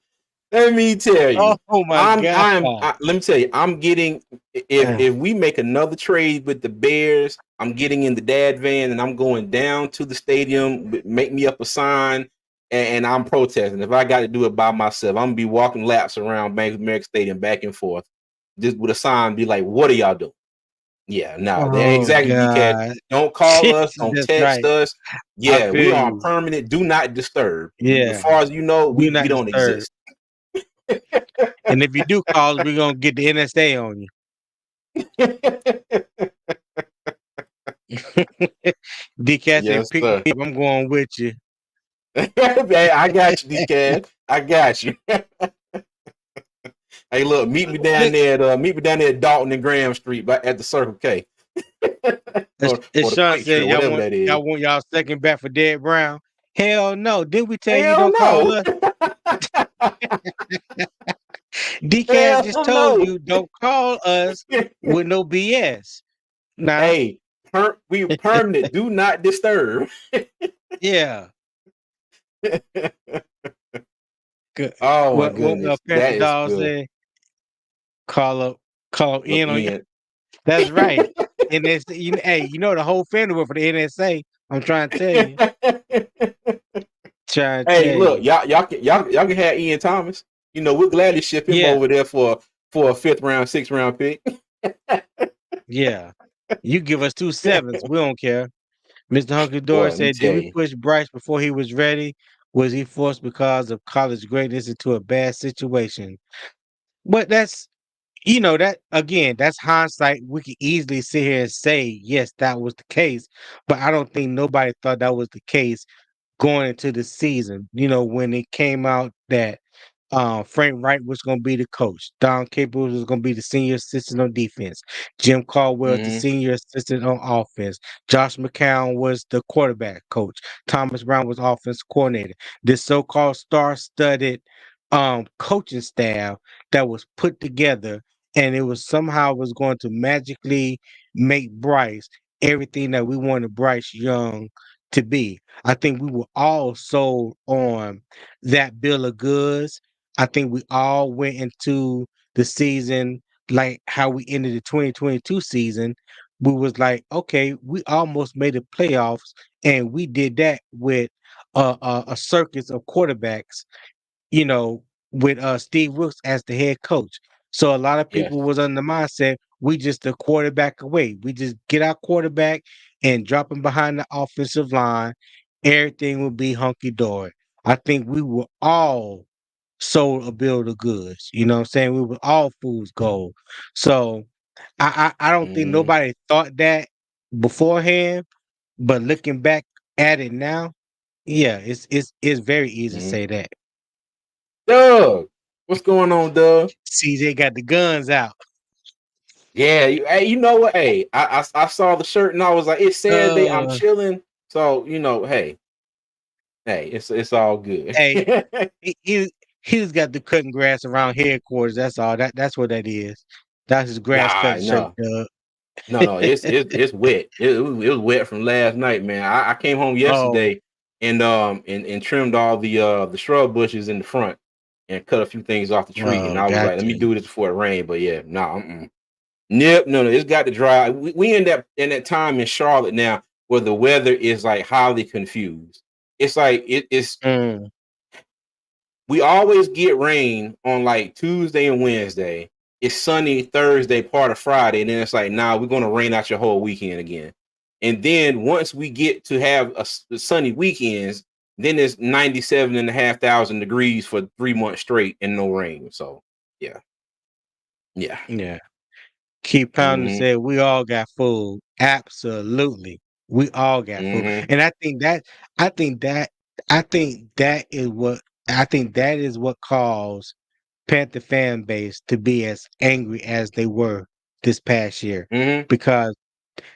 let me tell you. Oh my God. Let me tell you, I'm getting if we make another trade with the Bears, I'm getting in the dad van and I'm going down to the stadium, make me up a sign, and I'm protesting. If I got to do it by myself, I'm gonna be walking laps around Bank of America Stadium back and forth, just with a sign, be like, "What are y'all doing?" Yeah, no, they Oh exactly, DCAT. God. Don't call us, don't That's text right. us. I Yeah, we feel are on you. permanent do not disturb. As Yeah. far as you know, Do we not don't disturb. exist. And if you do call, we're gonna get the NSA on you. DK said, Yes, pick sir. me up. I'm going with you. Hey, I got you, DK. I got you. Hey, look, Look, meet me down there at Dalton and Graham Street, by at the Circle K, as or the Sean Quake Street, said, or whatever that is. y'all want y'all second back for Dead Brown. Hell no. Didn't we tell you Hell don't call no. us? DK just Hell told no. you don't call us with no BS. Now, Hey, we permanent. Do not disturb. yeah. Good. Oh my What goodness, Panther that is Dog good. said, call up, call up Look, in on you. Ian. That's right. And it's hey, the whole family work for the NSA. I'm trying to tell you. Trying to Hey, tell look, you. y'all can have Ian Thomas. We'll gladly ship him Yeah, over there for a fifth round, sixth round pick. yeah. You give us two sevens. We don't care. Mr. Hunky Boy, Dory let me said, did tell we you. push Bryce before he was ready? Was he forced because of college greatness into a bad situation? But that's that again, that's hindsight. We can easily sit here and say, yes, that was the case. But I don't think nobody thought that was the case going into the season. When it came out that Frank Wright was going to be the coach, Don Capers was going to be the senior assistant on defense, Jim Caldwell the Mm-hmm. senior assistant on offense, Josh McCown was the quarterback coach, Thomas Brown was offense coordinator. This so-called star-studded coaching staff that was put together, and it was somehow was going to magically make Bryce everything that we wanted Bryce Young to be. I think we were all sold on that bill of goods. I think we all went into the season like how we ended the 2022 season. We was like, okay, we almost made the playoffs, and we did that with a circus of quarterbacks, you know, with Steve Wilkes as the head coach. So a lot of people Yes. was on the mindset we just a quarterback away. We just get our quarterback and drop him behind the offensive line. Everything will be hunky dory. I think we were all sold a bill of goods. You know what I'm saying? We were all fools gold. So I don't think Mm-hmm. nobody thought that beforehand, but looking back at it now, yeah, it's very easy to Mm-hmm. say that. Doug, what's going on, Doug? CJ got the guns out. Yeah, hey, you know what? Hey, I saw the shirt and I was like, it's Saturday. I'm Uh, chilling. So hey, it's all good. hey, he just got the cutting grass around headquarters. That's all. That's what that is. That's his grass Nah, cutting shirt, no. Doug. No, it's wet. It was wet from last night, man. I came home Oh, yesterday and trimmed all the shrub bushes in the front and cut a few things off the tree. And oh, I was got like, let me you. do this before it rained. But yeah, nah, nope, no, it's got to dry. We end up in that time in Charlotte now where the weather is like highly confused. It's like it's Mm, we always get rain on like Tuesday and Wednesday. It's sunny Thursday, part of Friday, and then it's like, nah, we're gonna rain out your whole weekend again. And then once we get to have sunny weekends, then it's 97,500 degrees for 3 months straight and no rain. So yeah, yeah. yeah. Keep pounding Mm-hmm. said we all got food. Absolutely. We all got food. Mm-hmm. And I think that I think that is what I think that is what caused Panther fan base to be as angry as they were this past year, Mm-hmm. because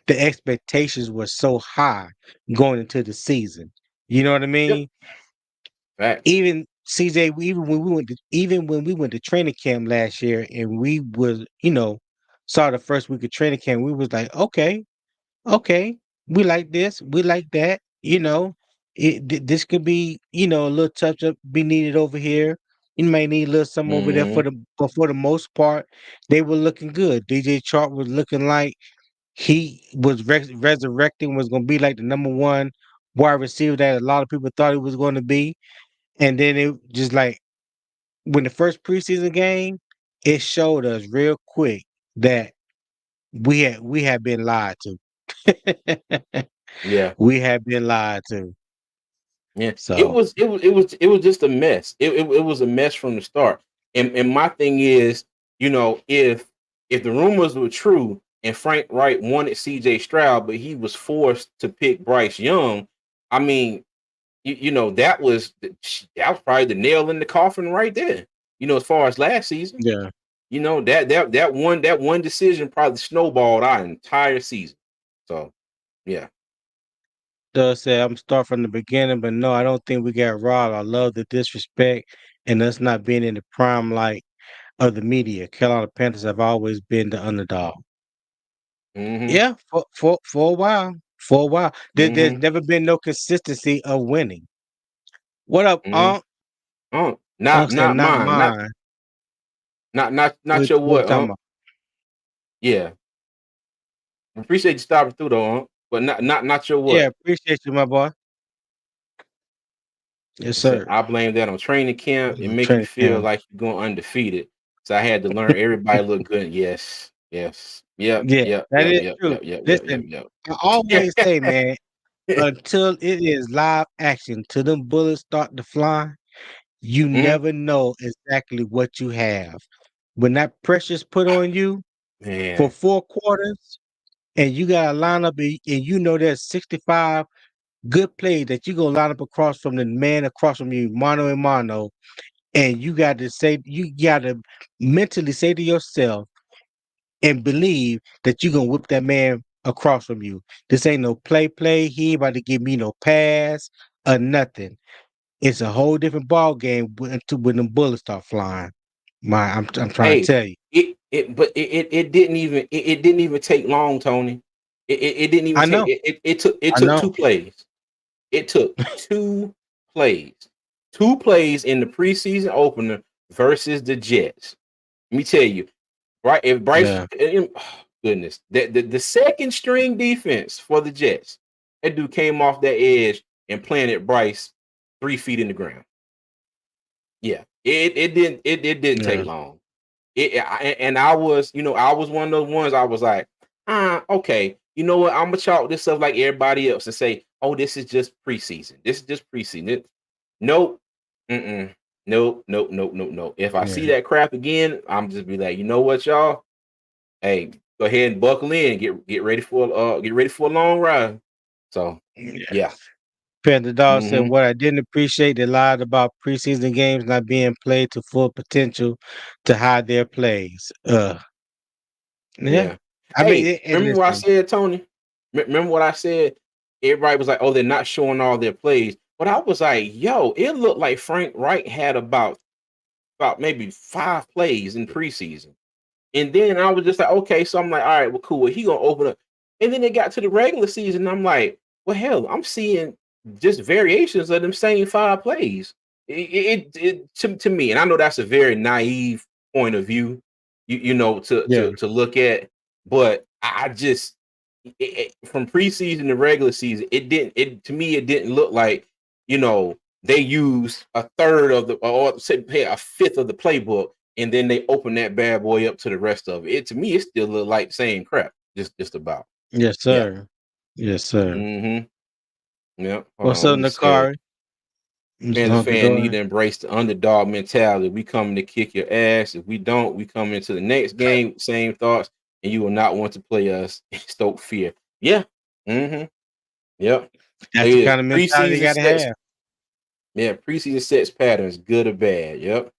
the expectations were so high going into the season. You know what I Yep. mean? Facts. Even CJ, even when we went to training camp last year and we was, saw the first week of training camp, we was like, okay, we like this, we like that, this could be, a little touch up be needed over here. You might need a little something over there Mm-hmm. but for the most part, they were looking good. DJ Chark was looking like he was resurrecting, was going to be like the number one wide receiver that a lot of people thought he was going to be. And then it just like when the first preseason game, it showed us real quick that we had been lied to. Yeah. We have been lied to. Yeah, So it was just a mess. It was a mess from the start. And my thing is, if the rumors were true and Frank Wright wanted CJ Stroud, but he was forced to pick Bryce Young, I mean, that was probably the nail in the coffin right there. As far as last season, Yeah. that one decision probably snowballed our entire season. So yeah. Doug said, I'm start from the beginning, but no, I don't think we got robbed. I love the disrespect and us not being in the prime light of the media. Carolina Panthers have always been the underdog. Mm-hmm. Yeah, for a while. For a while. There's Mm-hmm. never been no consistency of winning. What up, Mm-hmm. Unc? Oh, not Unc said, not not mine. Not mine. not not not What, your what we what, talking huh? about? Yeah. Appreciate you stopping through though, huh? But not your Yeah, what. appreciate you, my boy. Yes, I said sir. I blame that on training camp. It make you Training feel camp. like you're going undefeated. So I had to learn everybody look good. Yes. Yes. Yep. Yeah, Yep. that Yep. is Yep. true. Yep. Yep. Yep. Yep. Listen, Yep. I always say, man, until it is live action, till them bullets start to fly, you Mhm. never know exactly what you have. When that pressure's put on you for Man. 4 quarters, and you got to line up, and you know there's 65 good plays that you gonna line up across from the man across from you, mano and mano, and you got to mentally say to yourself and believe that you gonna whip that man across from you. This ain't no play. He ain't about to give me no pass or nothing. It's a whole different ball game when them bullets start flying. I'm trying to Hey, tell you. it didn't even take long, Tony. It didn't even I take know. it I took know. two plays. It took two plays. Two plays in the preseason opener versus the Jets. Let me tell you, right? If Bryce, Yeah. goodness, the second string defense for the Jets, that dude came off that edge and planted Bryce 3 feet in the ground. Yeah, it didn't take Yeah. long. And I was one of those ones. I was like, okay, you know what? I'm gonna chalk this up like everybody else and say, oh, this is just preseason. This is just preseason. Nope. Mm-mm. Nope. Nope. Nope. Nope. Nope. If I see Yeah. that crap again, I'm just be like, you know what, y'all? Hey, go ahead and buckle in. Get ready for a long ride. So, Yeah. yeah. Panda Dog said, Hmm. "What I didn't appreciate, they lied about preseason games not being played to full potential to hide their plays." Yeah. Yeah. I mean, Hey, and remember what I listen, said, Tony? Remember what I said? Everybody was like, "Oh, they're not showing all their plays," but I was like, "Yo, it looked like Frank Wright had about maybe 5 plays in preseason." And then I was just like, okay, so I'm like, all right, well, cool. Well, he gonna open up. And then it got to the regular season. I'm like, well, hell, I'm seeing just variations of them same 5 plays. To me, and I know that's a very naive point of view, to yeah, look at, but I just from preseason to regular season, it didn't. It to me, it didn't look like they used a third of the or say hey, a fifth of the playbook and then they open that bad boy up to the rest of it. To me, it still look like saying crap. Just about. yes, Yeah. sir, yes, sir. Mm-hmm. Yep. Hold What's on. Let up, me say Nakari? Mr. Panther Hunky fan need Dory. to embrace the underdog mentality. We coming to kick your ass. If we don't, we come into the next game, same thoughts, and you will not want to play us. Stoke fear. Yeah. Mm-hmm. Yep. That's Look the at this. kind of mentality you Preseason gotta sets. have. Yeah, preseason sets patterns, good or bad. Yep.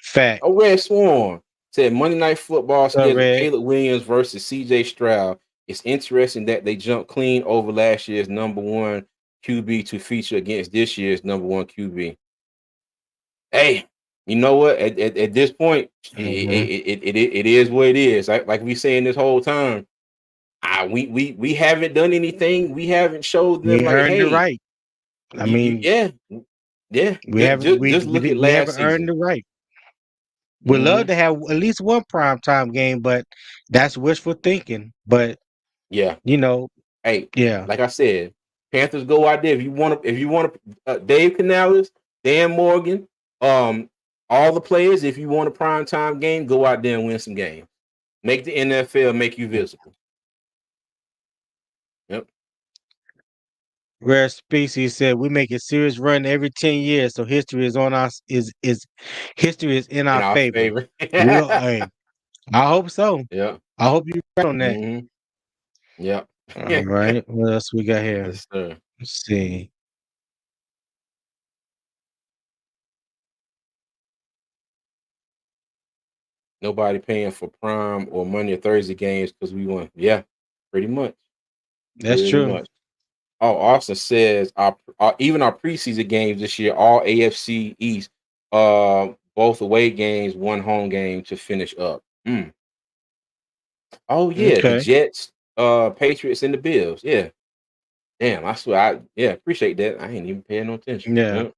Fact. Oh, Red Swarm said Monday Night Football What's up, scheduled Red? Caleb Williams versus CJ Stroud. It's interesting that they jumped clean over last year's number one QB to feature against this year's number one QB. Hey, you know what? At this point, Hmm. it is what it is. Like we saying this whole time, we haven't done anything. We haven't showed them We like, earned the hey, right. I mean, yeah, yeah. we haven't Just look at we last haven't earned season. the right. We'd love Hmm. to have at least one prime time game, but that's wishful thinking. But Yeah. you know, Hey, yeah, like I said, Panthers go out there. If you want to, Dave Canales, Dan Morgan, um, all the players. If you want a prime time game, go out there and win some games. Make the NFL make you visible. Yep, Rare Species said we make a serious run every 10 years, so history is on us. Is history is in in our our favor? favor. We'll. Hey, I hope so. Yeah. I hope you're right on that. Hmm. Yep. All right. What else we got here? Yes, sir. Let's see. Nobody paying for Prime or Monday or Thursday games because we won. Yeah, pretty much. That's Pretty true. much. Oh, Austin says even our preseason games this year, all AFC East, both away games, one home game to finish up. Oh yeah, the Okay. Jets, Patriots, and the Bills. Yeah, damn. I swear, appreciate that. I ain't even paying no attention. Yeah. Yeah.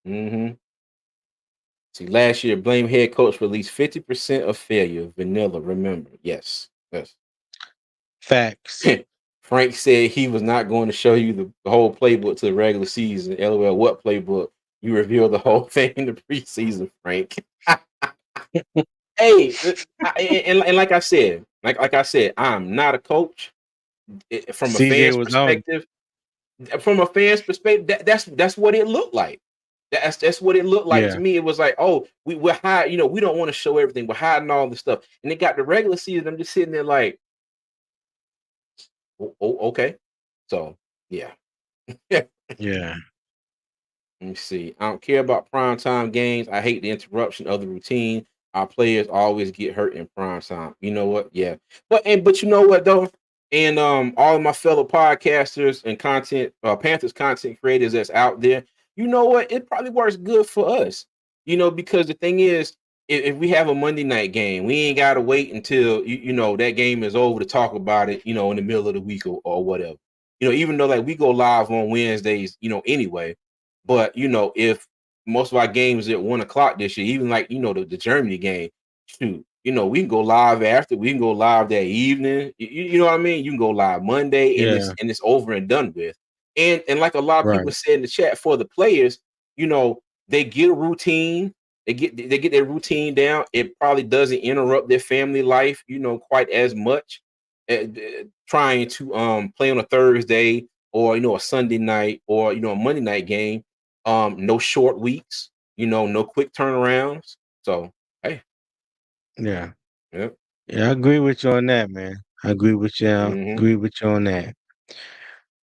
Mm-hmm. See, last year, blame head coach for at least 50% of failure. Vanilla, remember? Yes, yes. Facts. Frank said he was not going to show you the whole playbook to the regular season. LOL, what playbook? You revealed the whole thing in the preseason, Frank. Hey, and like I said, I'm not a coach. From a CJ fan's was on. perspective, that's what it looked like. That's what it looked like to Yeah. me. It was like, oh, we're hiding, we don't want to show everything. We're hiding all this stuff. And they got the regular season. I'm just sitting there like, okay. So yeah. Yeah. Let me see. I don't care about prime time games. I hate the interruption of the routine. Our players always get hurt in prime time. You know what? Yeah. But you know what though? And all of my fellow podcasters and Panthers content creators that's out there, you know what? It probably works good for us. Because the thing is, if we have a Monday night game, we ain't gotta wait until that game is over to talk about it, in the middle of the week or whatever. Even though like we go live on Wednesdays, anyway. But if most of our games at 1 o'clock this year, even like the Germany game, shoot, we can go live after, we can go live that evening. You know what I mean? You can go live Monday and Yeah. it's over and done with. And like a lot of people Right. said in the chat for the players, they get a routine, they get their routine down. It probably doesn't interrupt their family life, quite as much. Trying to play on a Thursday or a Sunday night or a Monday night game. No short weeks, no quick turnarounds. So hey, Yeah. yeah, Yeah. I agree with you on that, man. I agree with you. mm-hmm, Agree with you on that.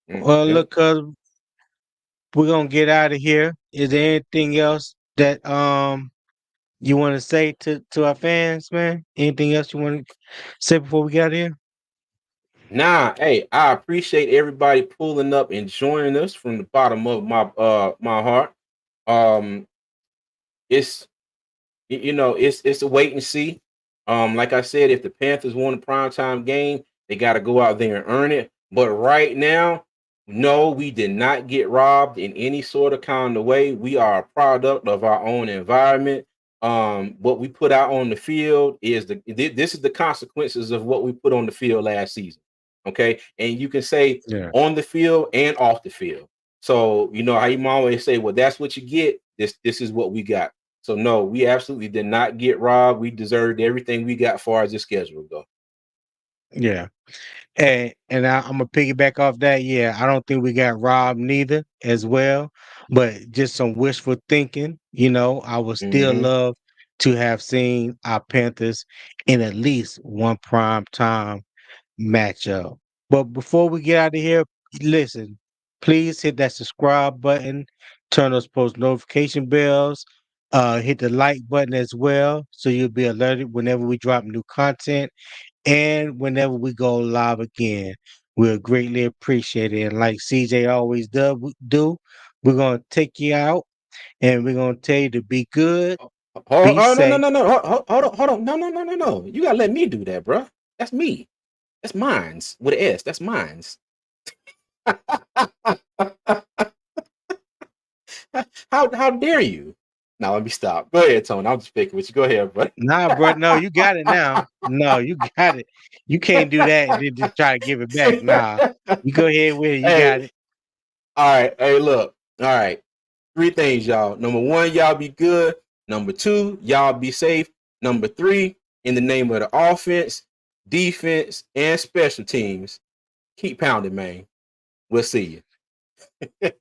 Well, yeah. look, we're gonna get out of here. Is there anything else that you want to say to our fans, man? Anything else you want to say before we get out of here? Nah, hey, I appreciate everybody pulling up and joining us from the bottom of my heart. Um, it's it's a wait and see. Like I said, if the Panthers want a primetime game, they got to go out there and earn it. But right now, no, we did not get robbed in any sort of kind of way. We are a product of our own environment. What we put out on the field is this is the consequences of what we put on the field last season. Okay, and you can say Yeah. on the field and off the field. So how you always say, well, that's what you get. This is what we got. So no, we absolutely did not get robbed. We deserved everything we got far as the schedule go. Yeah. I'm gonna piggyback off that. Yeah, I don't think we got robbed neither as well, but just some wishful thinking. I would still Mm-hmm. love to have seen our Panthers in at least one prime time matchup. But before we get out of here, listen, please hit that subscribe button, turn those post notification bells, hit the like button as well, so you'll be alerted whenever we drop new content and whenever we go live again. We'll greatly appreciate it. And like CJ always do, we're gonna take you out and we're gonna tell you to be good, be Oh, no, no, safe. no, no. Hold on. No, no, no, no, no. You gotta let me do that, bro. That's me. That's mine's with an S. That's mine's. How dare you? Now let me stop. Go ahead, Tony. I'm just picking with you. Go ahead, bro. Nah, bro. No, you got it now. No, you got it. You can't do that and then just try to give it back. Nah, you go ahead with it. You got Hey, it. all right. Hey, look. All right. Three things, y'all. Number one, y'all be good. Number two, y'all be safe. Number three, in the name of the offense, defense, and special teams, keep pounding, man. We'll see you.